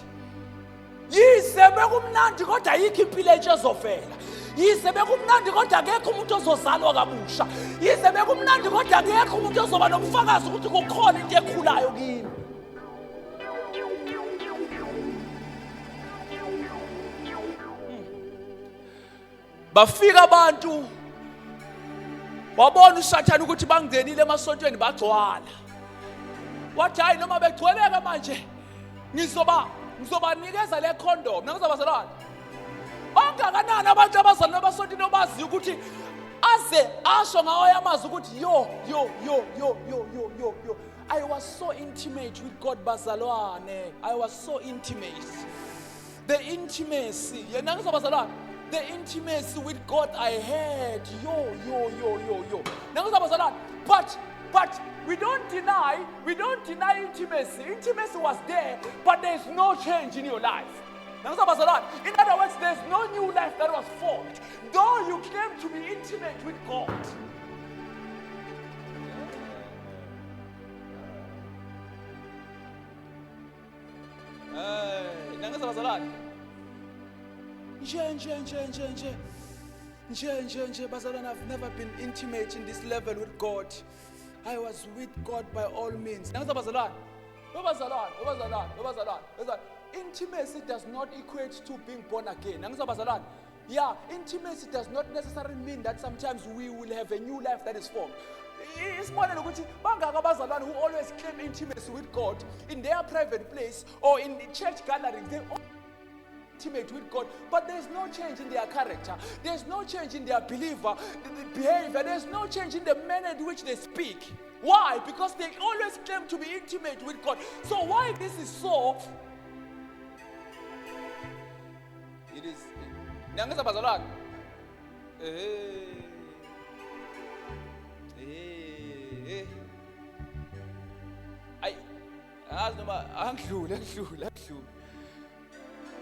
C: Yize bekumnandi kodwa ayikho impilo entsha ezovela. yize bekumnandi kodwa akekho umuntu ozozalwa kabusha, yize bekumnandi kodwa akekho umuntu ozoba nobufakazi ukuthi kukhona into ekhulayo kimi. Bafika abantu wabona uSathane ukuthi bangenile emasontweni bagcwala. Wathi hayi noma begcweleka manje ngizobanikeza le condom. Ngizobazalwana. Bangakanani abantu abazalwa emasontweni obaziyo ukuthi aze asho ngawo yamazi ukuthi yo. I was so intimate with God bazalwane. I was so intimate. The intimacy. Yena ngizobazalwana. The intimacy with God I had. Yo. But we don't deny intimacy. Intimacy was there, but there's no change in your life. In other words, there's no new life that was formed, though you claim to be intimate with God. Bazalwane, I've never been intimate in this level with God. I was with God by all means. Intimacy does not equate to being born again. Yeah, intimacy does not necessarily mean that sometimes we will have a new life that is formed. It's more than who always claim intimacy with God in their private place or in the church gatherings. They intimate with God, but there's no change in their character. There's no change in their behavior. There's no change in the manner in which they speak. Why? Because they always claim to be intimate with God. So why this is so? It is.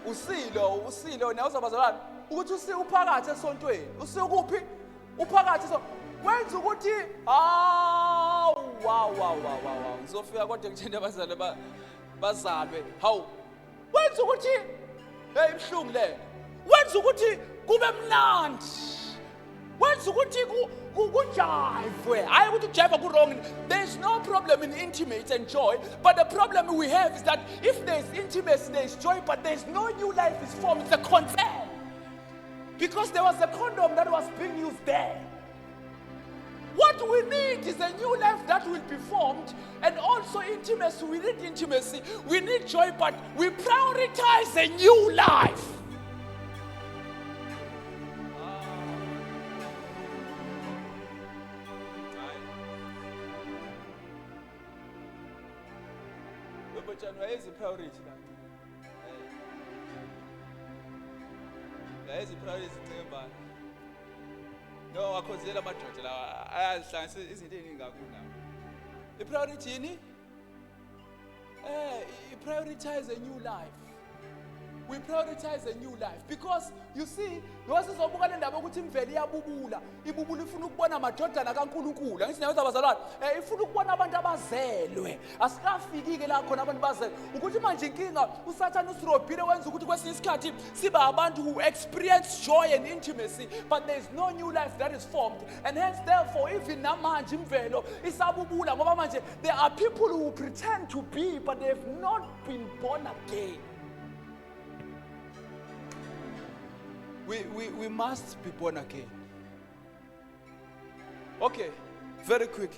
C: Usilo nawuzabazalana ukuthi uphakathi esontweni usikuphi uphakathi wenza ukuthi wow ngizofika kodwa ngithanda abazali bazalwe hawu wenza ukuthi hey ibhlungu le wenza ukuthi kube mnandi wenza ukuthi kujive hayi ukuthi ujive ku-wrong. There's no problem in intimate and joy, but the problem we have is that if there's intimacy there's joy, but there's no new life is formed. It's a concern because there was a condom that was being used there. What we need is a new life that will be formed, and also intimacy. We need intimacy, we need joy, but we prioritize a new life. Where is the priority? Where is the priority? No, I consider my church. I understand. Isn't it? The priority, prioritize a new life. We prioritize a new life because you see, ifuna ukubona amadodana kaNkulunkulu. Angithi nayo abazalwane, ifuna ukubona abantu abazelwe. Asikafikike la khona abantu bazelwe. Ukuthi manje inkinga uSathane usirobhile wenza ukuthi kwesinye isikhathi siba abantu who experience joy and intimacy, but there is no new life that is formed, and hence therefore even namanje imvelo isabubula ngoba manje there are people who pretend to be but they have not been born again. We must be born again. Okay, very quick.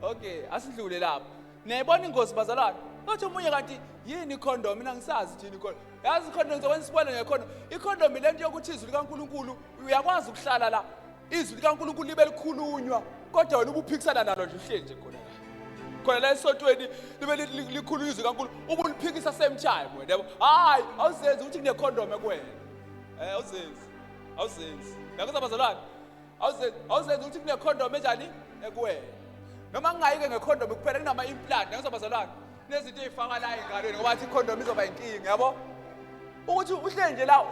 C: Okay, asidlule lapho. Niyayibona ingozi bazalwane. Bathi umunye kanti yini condom? Mina ngisazi thini condom. Yazi condom ngizokwenza isibonelo ngecondom. Icondom lento yokuthi izwi likaNkulunkulu uyakwazi ukuhlala la. Izwi likaNkulunkulu libe likhulunywa. Kodwa wena ubuphikisana nalo nje uhleli nje khona la esontweni libe likhulu izwi kaNkulunkulu ubuliphikisa same time wena yabo hayi awuzenzi ukuthi kune condom ekuwena awuzenzi yakuzabazalwana awuzenzi ukuthi kune condom enjani ekuwena noma ngingayike ngecondom kuphela kunama implant yakuzabazalwana nezinto ezifaka la engalweni ngoba athi condom izoba inkinga yabo ukuthi uhleli nje la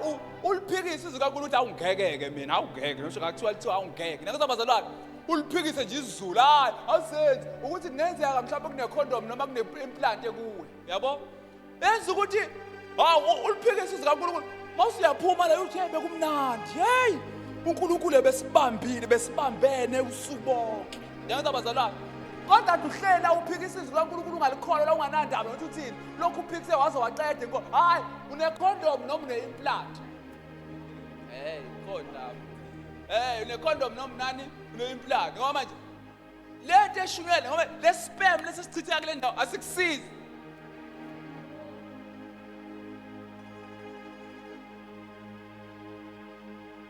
C: uliphikisa izwi kaNkulunkulu ukuthi awungekeke mina awungeke ngisho ngakuthiwa awungeke yakuzabazalwana uliphikise nje isizulu hayi awusenzi ukuthi kungenzeka mhlawumbe kune-condom noma kune-implant kuwe yabo yenza ukuthi uliphikise izwi kaNkulunkulu mawusuyaphuma la uthi bekumnandi hey uNkulunkulu ebesibambile besibambene usuku bonke njengoba bazalwane kodwa uhlela uphikisa izwi kaNkulunkulu ungalikholwa la unganandaba ukuthi uthini lokhu uphikise waze waqeda inko hayi une-condom noma une-implant kodwa une-condom noma nani une-implant ngoba manje lento eshunyelwe ngoba le spam lesisichitheka kule ndawo asikusizi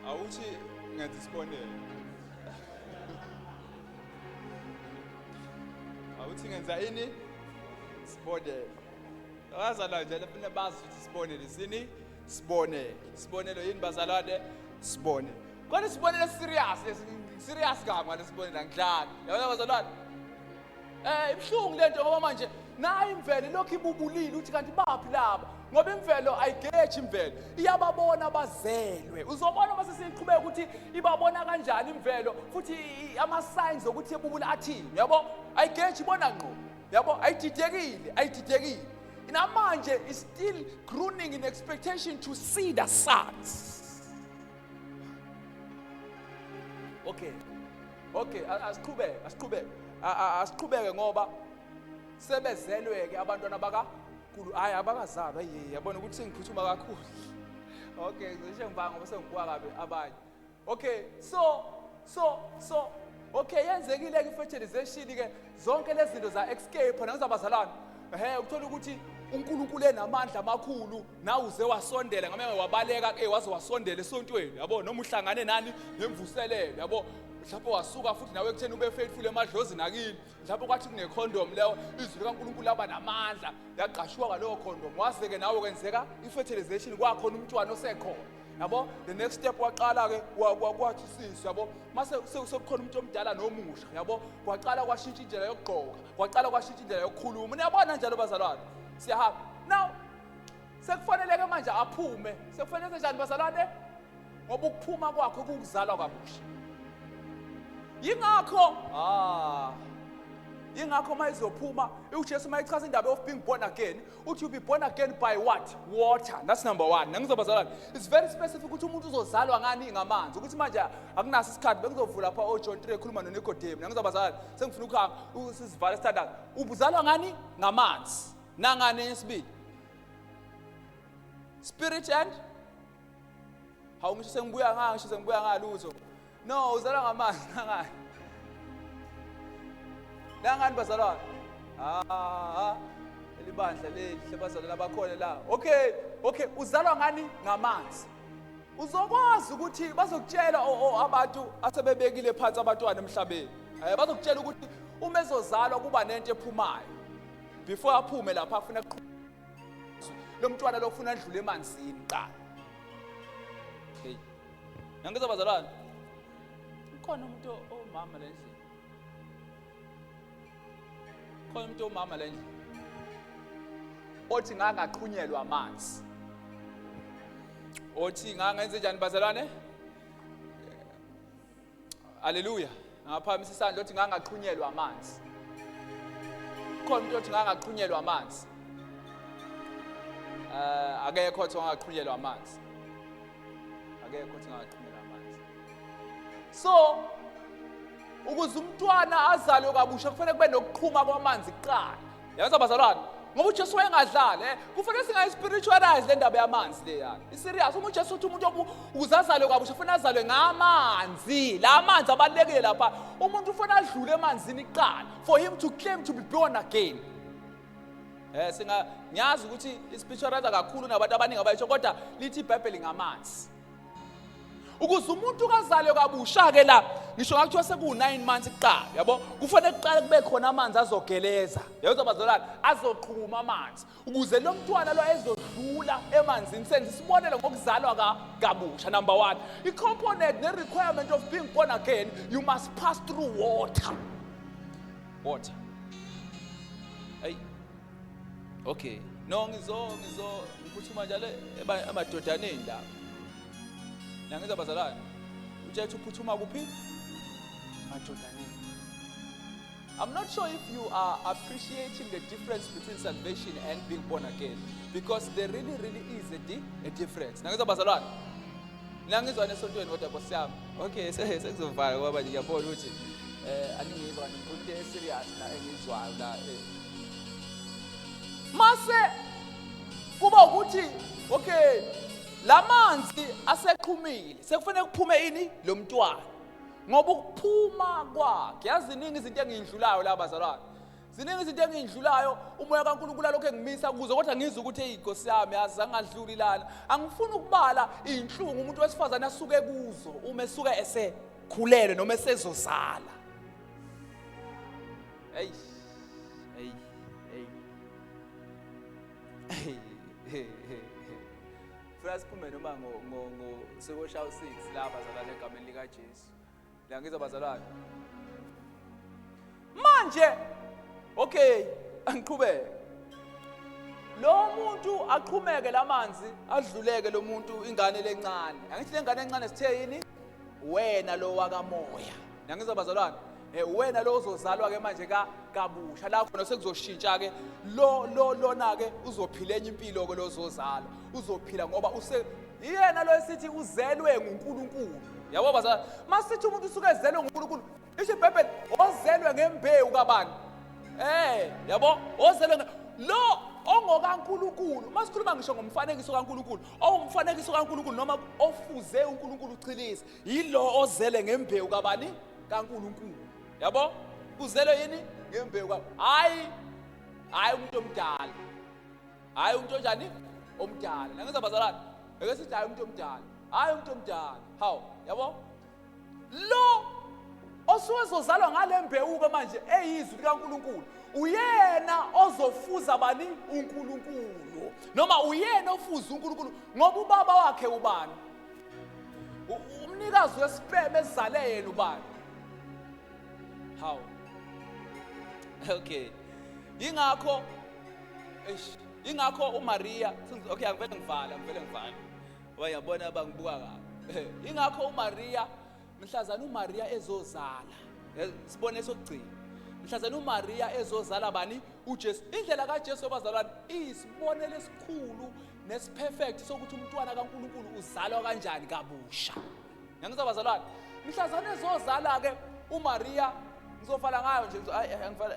C: awuthi ngenza isibonelo awuthi ngenza ini isibonelo abazalwane nje lefuna bazi ukuthi isibonelo isini isibonelo yini bazalwane isibonelo kodwa isibonelo serious kama lesibonelo ngidlala yabona bazalwane ibhlungu lento ngoba manje nayo imvelo lokhu ibubulile uthi kanti baphi laba ngoba imvelo ayigeji imvelo iyababona abazelwe uzobona mase siqhubeka ukuthi ibabona kanjani imvelo futhi ama signs ukuthi ebubula athini yabo ayigeji ibona ngqo yabo ayididekile namanje is still groaning in expectation to see the sons. Okay asiqhubeke ngoba sebezelwe ke abantwana bakaNkulunkulu hayi abakazalwa yabona ukuthi sengiphuthuma kakhulu okay ngisho ngivanga ngoba sengikuwa kabi abanye okay so okay yenzekile ke fertilization ke zonke lezi zinto za escape nangizabazalana ukuthola ukuthi uNkulunkulu enamandla amakhulu nawe uze wasondela ngame wabaleka waze wasondela esontweni yabo noma uhlangane nani nemvuselelo yabo mhlawumbe wasuka futhi nawe ekutheni ube faithful emadlozini akini mhlawumbe kwathi kune-condom leyo izwi likaNkulunkulu laba namandla yaqashiwa kwalowo condom waze-ke nawe kwenzeka i-fertilization kwakhona umntwana osekhona yabo the next step waqala-ke kwathi sisi yabo mase sekukhona umuntu omdala nomusha yabo kwaqala kwashintsha indlela yokugqoka kwaqala kwashintsha indlela yokukhuluma niyabona njalo bazalwane siyahamba now sekufanele-ke manje aphume sekufanele njani bazalwane ngoba ukuphuma kwakho kukuzalwa kabusha yingakho uma izophuma uJesu uma ichaza indaba of being born again uthi you be born again by what? Water. That's number one. Nangizobazalana it's very specific ukuthi umuntu uzozalwa ngani ngamanzi ukuthi manje akunaso isikhathi bengizovula lapha John 3 ekhuluma noNicodemus nangizobazalana sengifuna ukuhamba usizivale standard ubuzalwa ngani ngamanzi nangani isibili spirit and ngisho sengibuya ngalutho no uzalwa ngamanzi nangani bazalwane elibandla lehle bazalwane abakhona la okay uzalwa ngani ngamanzi uzokwazi ukuthi bazokutshela abantu asebebekile phansi abantwana emhlabeni bazokutshela ukuthi uma ezozalwa kuba nento ephumayo before aphume lapha afuna lo mntwana lo ufuna adlule emanzini qala nangizabazalwane khona umuntu omama la endlini khona umuntu omama la endlini othi ngangaqhunyelwa amanzi othi ngangenze njani bazalwane haleluya ngaphamisa isandla othi ngangaqhunyelwa amanzi khona umuntu othi ngangaqhunyelwa amanzi akekho othi ngangaqhunyelwa amanzi akekho othi ngangaqhunyelwa amanzi so ukuze umntwana azalwe kabusha kufanele kube nokuqhuma kwamanzi kuqala yazi abazalwane ngoba uJesu wayengadlali kufanele singayi-spiritualize le ndaba yamanzi le yani iserious uma uJesu uthi umuntu ukuze azalwe kabusha kufanele azalwe ngamanzi la manzi abalulekile lapha umuntu ufanele adlule emanzini kuqala for him to claim to be born again ngiyazi ukuthi i-spiritualize kakhulu nabantu abaningi abayisho kodwa lithi iBhayibheli ngamanzi ukuze umuntu kazalwe kabusha-ke la ngisho ngakuthiwa seku-9 months kuqala yabo kufanele kuqale kube khona amanzi azogeleza yabo bazalwane azoqhuma amanzi ukuze lo mntwana lo ezodlula emanzini senze isibonelo ngokuzalwa kabusha number 1 i-component ne-requirement of being born again you must pass through water hey okay no ngiphuthuma njalo amadodaneni la nangizabazalwane uJesu uphuthuma kuphi I'm not sure if you are appreciating the difference between salvation and being born again, because there really is a difference. Nangizwa bazalwane, nangizwa nesontweni kodwa bosi yami. Okay, sekuzovala ngoba ngiyabona ukuthi aningizwa ngikho into serious la engizwayo la. Mase kuba ukuthi okay, lamanzi aseqhumile, sekufanele kuphume ini lo mntwana. Ngoba ukuphuma kwakhe, yazi iningi izinto engindlulayo la bazalwane. Ziningi izinto engindlulayo, umoya kaNkulunkulu lokho engimisa kuzo, kodwa ngizwe ukuthi eyinkosi yami yazi angadluli lana. Angifuni ukubala inhlungu umuntu wesifazane asuke kuzo uma esuka esekhulelwe noma esezozala. Hey. First kuphume noma ngo sekoshaw 6 la bazalwane egameni lika Jesu. Ngizwa bazalwane. Manje okay, angiqhubeke. Lo muntu aqhumeke lamanzi, adluleke lo muntu ingane lencane. Angithi lengane encane sithe yini? Wena lo wakamoya. Ngizwa bazalwane. Wena lo uzozalwa ke manje kabusha la khona sekuzoshintsha ke lona ke uzophila enye impilo ke lozozalwa. Uzophila ngoba yena lo esithi uzelwe nguNkulunkulu. Yabo bazalwane, masithi umuntu usuke ezelwe nguNkulunkulu, isho iBhayibheli ozelwe ngembewu kabani? Yabo, ozelwe lo ongokaNkulunkulu. Masikhuluma ngisho ngomfanekiso kaNkulunkulu, owumfanekiso kaNkulunkulu noma ofuze uNkulunkulu uchilisa, yilo ozele ngembewu kabani? kaNkulunkulu. Yabo? Uzelwe yini? Ngembewu kabani? Hayi umuntu omdala. Hayi umuntu onjani? Omdala. Nangizwa bazalwane, ake sithi hayi umuntu omdala. Hayi umuntu omdala. How? Yabo? Lo osuzozalwa ngale mbewu ke manje eyizwi likaNkulunkulu, uyena ozofuza bani? uNkulunkulu. Noma uyena ofuza uNkulunkulu ngoba ubaba wakhe ubani? Umnikazi wesperm ezale yena ubani? How? Okay. Ingakho uMaria, okay angivele ngivala. Wayabona abangibuka kabi. Ingakho uMaria, mhlazana uMaria ezozala. Sibone sokugcina. Mhlazana uMaria ezozala bani? uJesu. Indlela kaJesu obazalwane isibonele esikhulu nesiperfect sokuthi umntwana kaNkulunkulu uzalwa kanjani kabusha. Ngiyangizwa bazalwane. Mhlazana ezozala ke uMaria ngizovala ngayo nje angivala.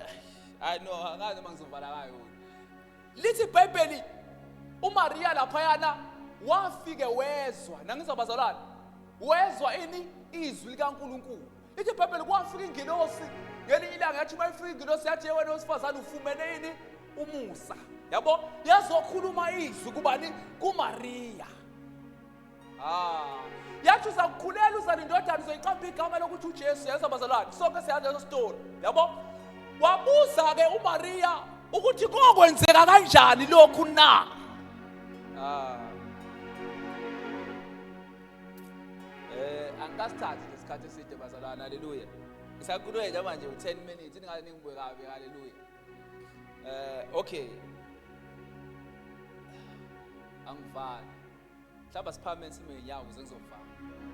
C: No, angazi mangizovala ngayo. Lithi iBhayibheli uMaria laphayana wafike wezwa. Nangizwa bazalwane. Wezwa ini? Izwi likaNkulunkulu. Lithi iBhayibheli kwafika ingilosi ngelinye ilanga yathi mayifika ingilosi yathi wena wesifazane ufumene ini? Umusa. Yabo? Yazokhuluma izwi kubani? kuMaria. Yathi uzakukhulela uzala indodana uzoyiqapha igama lokuthi uJesu. Yazi bazalwane, sonke siyazi leso story. Yabo? Wabuza ke uMaria ukuthi kokwenzeka kanjani lokhu na? Angasithathe lesikhathi eside bazalwane. Haleluya. Ngisakhuluma nje manje u10 minutes ingane ningibuke kabi. Haleluya. Okay. Angivala. Mhlawumbe siphame sime ngenyawo ukuze ngizovala.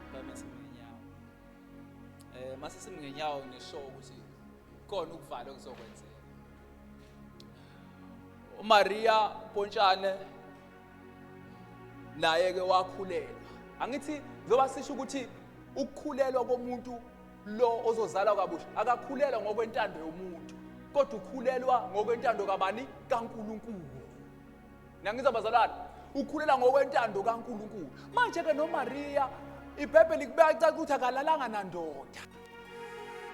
C: Siphame sime ngenyawo. Mase sime ngenyawo neshow ukuthi khona ukuvala okuzokwenzeka. uMaria Pontshane naye ke wakhulelwa. Angithi njoba sisho ukuthi ukukhulelwa komuntu lo ozozalwa kabusha akakhulelwa ngokwentando yomuntu, kodwa ukhulelwa ngokwentando kabani? kaNkulunkulu. Ngiyangizwa bazalwane, ukhulelwa ngokwentando kaNkulunkulu. Manje ke noMaria iBhayibheli kubeka ukuthi akalalanga nandoda.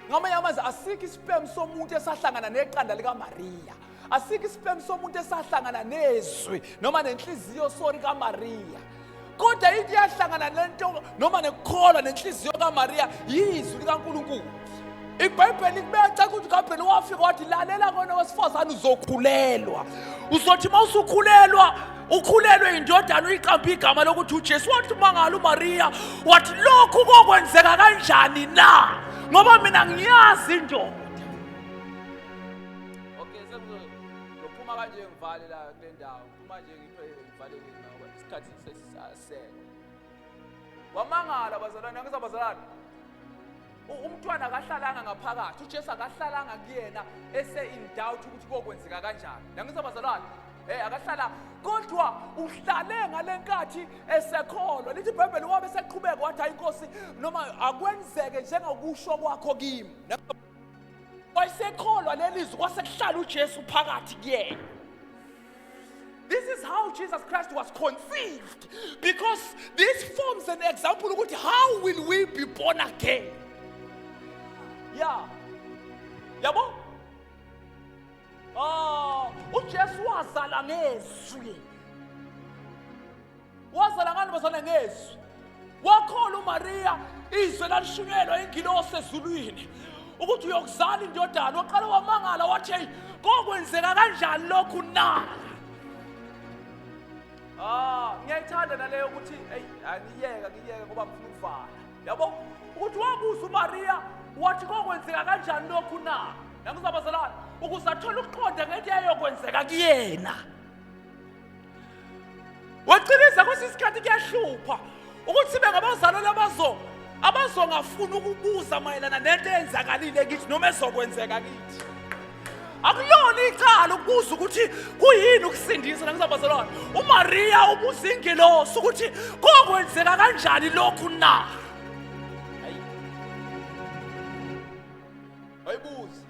C: Ngamanye amazwi asikho isperm somuntu esahlangana neqanda likaMaria. Asikho isperm somuntu esahlangana nezwi noma nenhliziyo kaMaria. Kodwa into yahlangana lento noma nekukholwa nenhliziyo kaMaria yizwi likaNkulunkulu. iBhayibheli kubeka ukuthi uGabriel wafika wathi lalela kona wesifazane uzokhulelwa. Uzothi mawusukhulelwa ukhulelwe indodana uyiqambe igama lokuthi uJesu. Wathi mangala uMaria wathi lokhu kokwenzeka kanjani na? Ngoba mina ngiyazi indoda. Okay, sekuzophuma kanje ngivale la kule ndawo. Uma nje ngivale ngoba isikhathi sesisasele. Wamangala bazalwane, ngizwa bazalwane. umntwana akahlalanga ngaphakathi, uJesu akahlalanga kuyena in doubt ukuthi kokwenzeka kanjani. Nangizabazalwane, akahlala kodwa uhlale ngalenkathi esekholwa. Lithi iBhayibheli wabe seqhubeka wathi hayi Nkosi noma akwenzeke njengokusho kwakho kimi. Wayesekholwa lelizwi kwasekuhlala uJesu phakathi kuyena. This is how Jesus Christ was conceived, because this forms an example of how will we be born again. Yeah. Yabo? uJesu wazala ngezwi. Wazala ngani bazalwane ngezwi? Wakholwa uMaria izwi lashunyelwa ingilosi ezulwini ukuthi uyokuzala indodana. Waqala wamangala wathi hey, kokwenzeka kanjani lokhu na? Ngiyayithanda naleyo ukuthi hey ngiyeke ngoba ngifuna ukuvala. Yabo? Ukuthi wabuza uMaria wathi kokwenzeka kanjani lokhu na? Nangizabazalwane ukuze athole ukuqonda ngento eyokwenzeka kuyena. Waqinisa kwesisikhathi kuyahlupha ukuthi sibe ngabazalwane abazongafuna ukubuza mayelana nento eyenzakalile kithi noma ezokwenzeka kithi. Akulona icala ukubuza ukuthi kuyini ukusindisa. Nangizabazalwane uMaria ubuza ingilosi ukuthi kokwenzeka kanjani lokhu na? Hayibuza.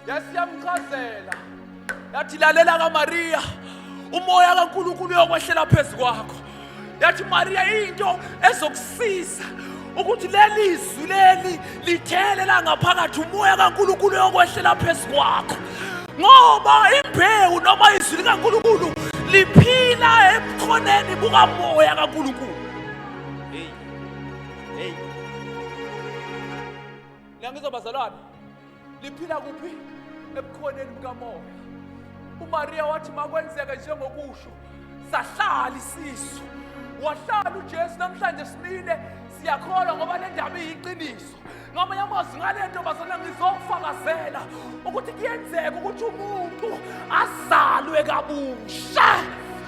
C: Yasiyamchazela. Yathi lalela kaMaria, umoya kaNkulunkulu uyokwehlela phezulu kwakho. Yathi Maria into ezokusiza ukuthi lelizwi leli lithele la ngaphakathi umoya kaNkulunkulu uyokwehlela phezulu kwakho. Ngoba imbewu noma izwi likaNkulunkulu liphila ebukhoneni bukamoya kaNkulunkulu. Hey. Nangizabazalwane liphila kuphi? Ebukhoneni bukamoya. uMaria wathi makwenzeke njengokusho sahlala isisu. Wahlala uJesu namhlanje simile siyakholwa ngoba le ndaba iyiqiniso. Ngoba yamazwi ngalento bazalwane ngizofakazela ukuthi kuyenzeka ukuthi umuntu azalwe kabusha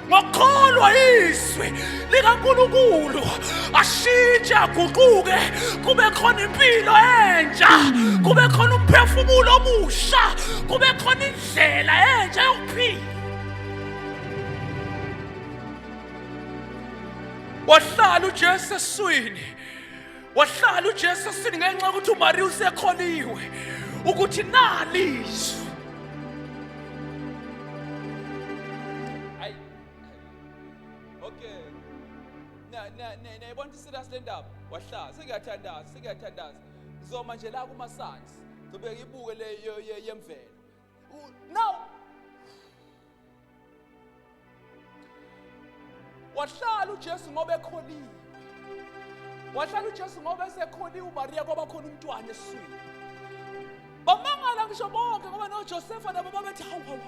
C: ngokholwa izwi likaNkulunkulu, ashintshe aguquke kube khona impilo entsha, kube khona umphefumulo omusha, kube khona indlela entsha yokuphila. Wahlala uJesu eswini. Wahlala uJesu eswini ngenxa yokuthi uMaria usekholiwe ukuthi nalizwi. Okay. Nayibona serious le ndaba. Wahlala sengiyathandaza. Ngizoma nje la kumasansi. Ngizobe ngibuke le yemvelo. Now wahlala uJesu ngoba ekholiwe. Wahlala uJesu ngoba esekholiwe uMaria ngoba khona umntwana eswini. Bamangala ngisho bonke ngoba noJosefa nabo babethi hawu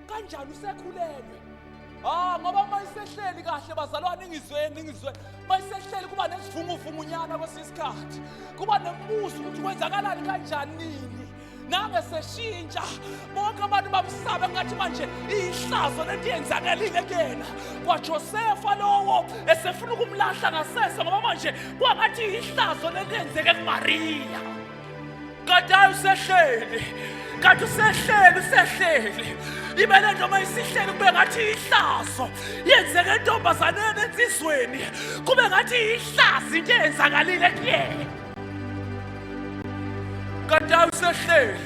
C: kanjani usekhulelwe? Ngoba mayisehleli kahle bazalwane ngizwe mayisehleli kuba nesivunguvungunyana kwesisikhathi. Kuba nembuzo ukuthi kwenzakalani kanjani nini? Nange seshintsha bonke abantu babusaba ngathi manje ihlazo lento yenzakalile kuyena. KwaJosefa lowo esefuna ukumlahla ngasese ngoba manje kwangathi ihlazo lento yenzeke kuMaria. Kanti usehleli ibe lento mayisihleli kube ngathi ihlazo yenzeke entombazaneni ensizweni, kube ngathi ihlazo into eyenzakalile kuyena. Kanti usehleli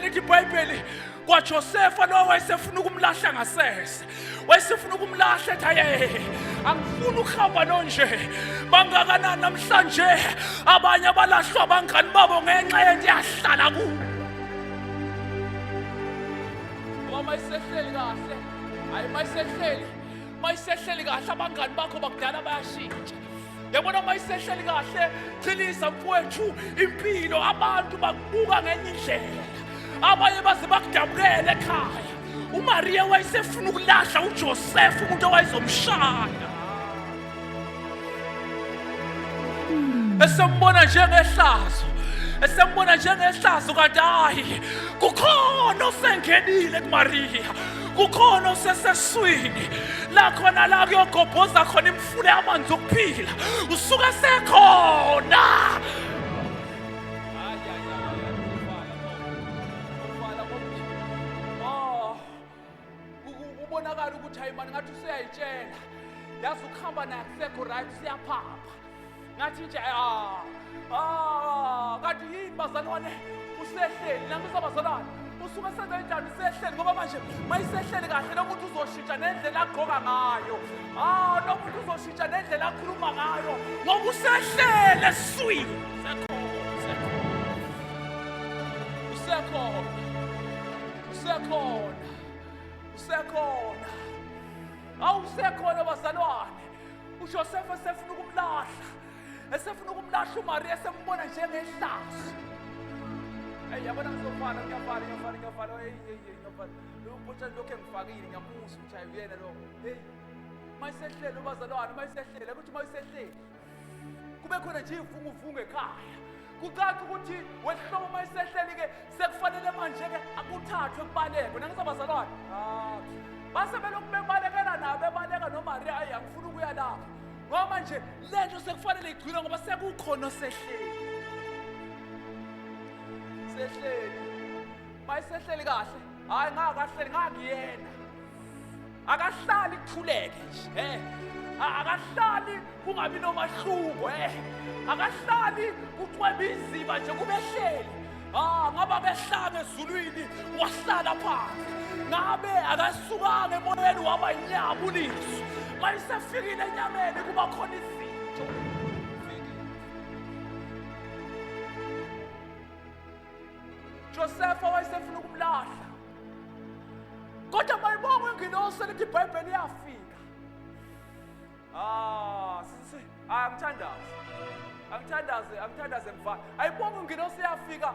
C: ithi iBhayibheli kwaJosefa lo wayesefuna ukumlahla ngasese. Wayesefuna ukumlahla ethi haye angifuni ukuhamba nonje. Bangakanani namhlanje abanye abalahlwa abangani babo ngenxa yento yahlala kubo. Mayisehleli kahle. Hayi mayisehleli kahle abangani bakho bakudala bayashintsha. Yabona mayisehleli kahle qinisa mfowethu impilo abantu bakubuka ngenye indlela. Abanye baze bakudabukele ekhaya. uMaria wayesefuna ukulahla uJosefa umuntu owayezomshaya.
A: esembona njengehlazo, esembona njengehlazo kanti hayi kukhona osengenile kuMaria, kukhona oseseswini la khona la kuyogobhoza khona imfula yamanzi okuphila, usuka sekhona. Ubonakala ukuthi hayi mani ngathi useyayitshela, yazi ukuhamba naye akusekho right, siyaphapha ngathi nje kanti yini bazalwane usehleli nami sabazalwane usuke senza njani usehleli ngoba manje mayisehleli kahle nomuntu uzoshintsha nendlela agqoka ngayo, nomuntu uzoshintsha nendlela akhuluma ngayo ngoba usehlele eswini. Usekhona awusekhona bazalwane. uJoseph esefuna ukumlahla, esefuna ukumlahla uMaria, esembona njengehlazo. Yabona ngizofana, ngiyafana ngiyafana ubutshani lokhu engifakile ngiyamuzwa ukuthi hayi uyena lo. Mayisehlele bazalwane, mayisehlele ukuthi mayisehlele kube khona nje ivunguvungu ekhaya. Kucaca ukuthi wehlobo mayisehleli-ke sekufanele manje-ke akuthathwe kubalekwe. Nangisabazalwane base belokhu bebalekela nabo bebaleka noMaria, hayi angifuna ukuya lapho ngoba manje le nto sekufanele igcinwe ngoba sekukhona osehleli. Mayisehleli kahle, hayi ngakahleli ngakuyena, akahlali kuthuleke nje akahlali kungabi nomahluko akahlali kucwebe iziba nje kubehleli. Ngaba behlanga ezulwini wahlala phansi, ngabe akasukanga emoyeni waba inyama uliso, mayisefikile enyameni kuba khona izinto. Joseph wayesefuna ukumlahla, kodwa mayibonge ingilosi elithi iBhayibheli iyafika. Angithandaze mfana. Ayibonge ingilosi eyafika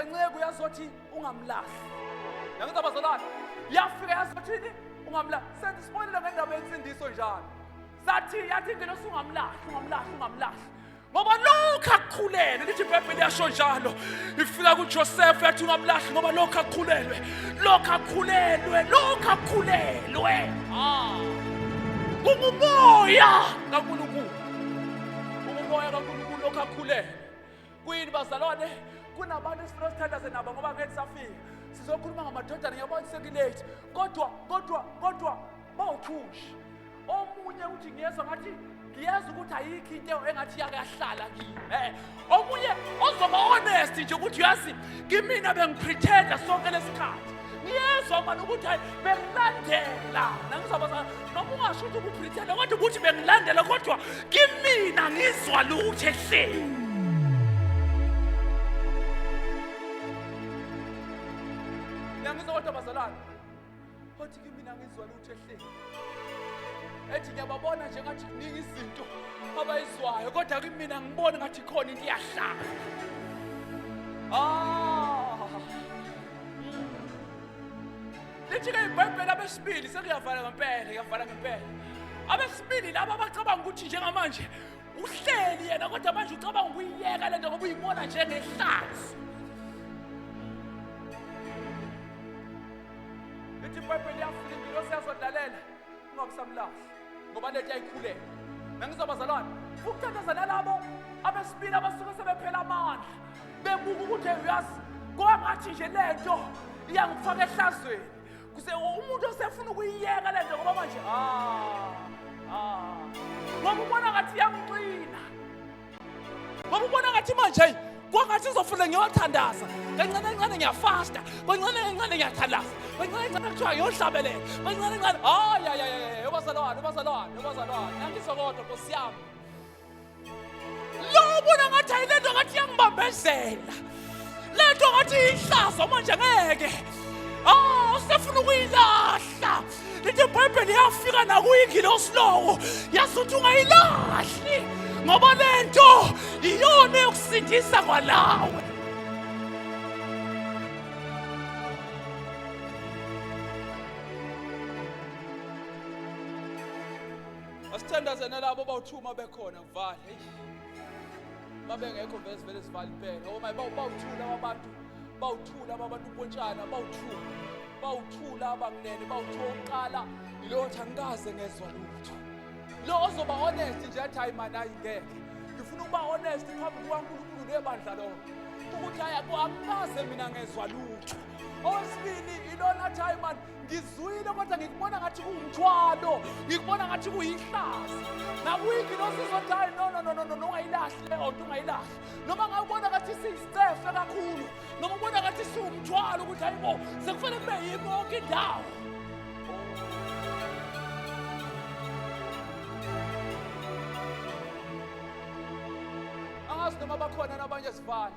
A: nceke yazothi ungamlahli. Nangizabazalwane yafika yazothini ungamlahli. Senze sibonile ngendaba yensindiso njalo. Yathi ingilosi ungamlahli. Ngoba lokhu akukhulelwe, lithi iBhayibheli yasho njalo. Ifika kuJoseph yathi ungamlahli ngoba lokhu akukhulelwe. Umoya kaNkulunkulu. Lokhu akukhulelwe. Kuyini bazalwane? Kunabantu esifuna sithandaze nabo ngoba ngeke safika. Sizokhuluma ngamadodana ngiyabona sekulate. Kodwa bawuthushi. Omunye uthi ngiyezwa ngathi ngiyeza ukuthi ayikho into engathi yake yahlala kimi. Omunye ozoba honest nje ukuthi uyazi kimina bengipretenda sonke lesikhathi. Ngiyezwa manje ukuthi hayi bengilandela. Nangizabaza noma ungasho ukuthi ukupretenda kodwa ukuthi bengilandela kodwa kimina ngizwa lutho ehleli. Ngizodwa bazalwane. Othi kimina ngizwa lutho ehleli. Ethi ngiyababona nje ngathi kuningi izinto abayizwayo kodwa kimina ngibona ngathi khona into iyahlala. Lithi ke iBhayibheli abesibili sekuyavala ngempela. Abesibili laba abacabanga ukuthi njengamanje uhleli yena kodwa manje ucabanga ukuyiyeka lento ngoba uyibona njengehlazo. Lithi iBhayibheli yafika ingilosi yazodlalela ungabusamlahli ngoba lento yayikhuleka. Nangizabazalwane ukuthandaza nalabo abesibili abasuke sebephela amandla bebuka ukuthi uyazi kwangathi nje lento iyangifaka ehlazweni kuse umuntu osefuna ukuyiyeka lento ngoba manje ngoba ubona ngathi iyamqina, ngoba ubona ngathi manje kwangathi izofuna ngiyothandaza kancane ngiyafasta, kancane ngiyathandaza, kancane kuthiwa ngiyohlabelela, kancane ubazalwane nangizokona Nkosi yami. Lo ubona ngathi ayilento ngathi iyangibambezela, lento ngathi ihlazo manje ngeke usefuna ukuyilahla. Lithi iBhayibheli yafika nakuyo ingilosi lowo yasuthi ungayilahli ngoba lento iyona yokusindisa kwalawe. Asithandaze nalabo bawuthuma bekhona ngivale. mabengekho vele sivele sivale impela oh my bawuthula abantu bawuthula abantu upontshana bawuthula abanginene bawuthula uqala yilothi angikaze ngezwa lutho lo ozoba honest nje athi hayi man ayingeke ngifuna ukuba honest phambi kukaNkulunkulu nebandla lonke ukuthi hayi angikaze mina ngezwa lutho osibili ilona athi hayi man ngizwile kodwa ngikubona ngathi kuwumthwalo ngikubona ngathi kuyihlazo nakuyiki nosizothi hayi no ungayilahli le onto ungayilahli noma ngawubona ngathi siyicefe kakhulu noma ubona ngathi siwumthwalo ukuthi hayi bo sekufanele kube yimi yonke indawo angazi noma bakhona nabanye sivale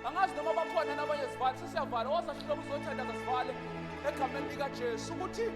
A: angazi noma bakhona nabanye sivale sesiyavala wasahlobo uzothanda sivale egameni likaJesu ukuthi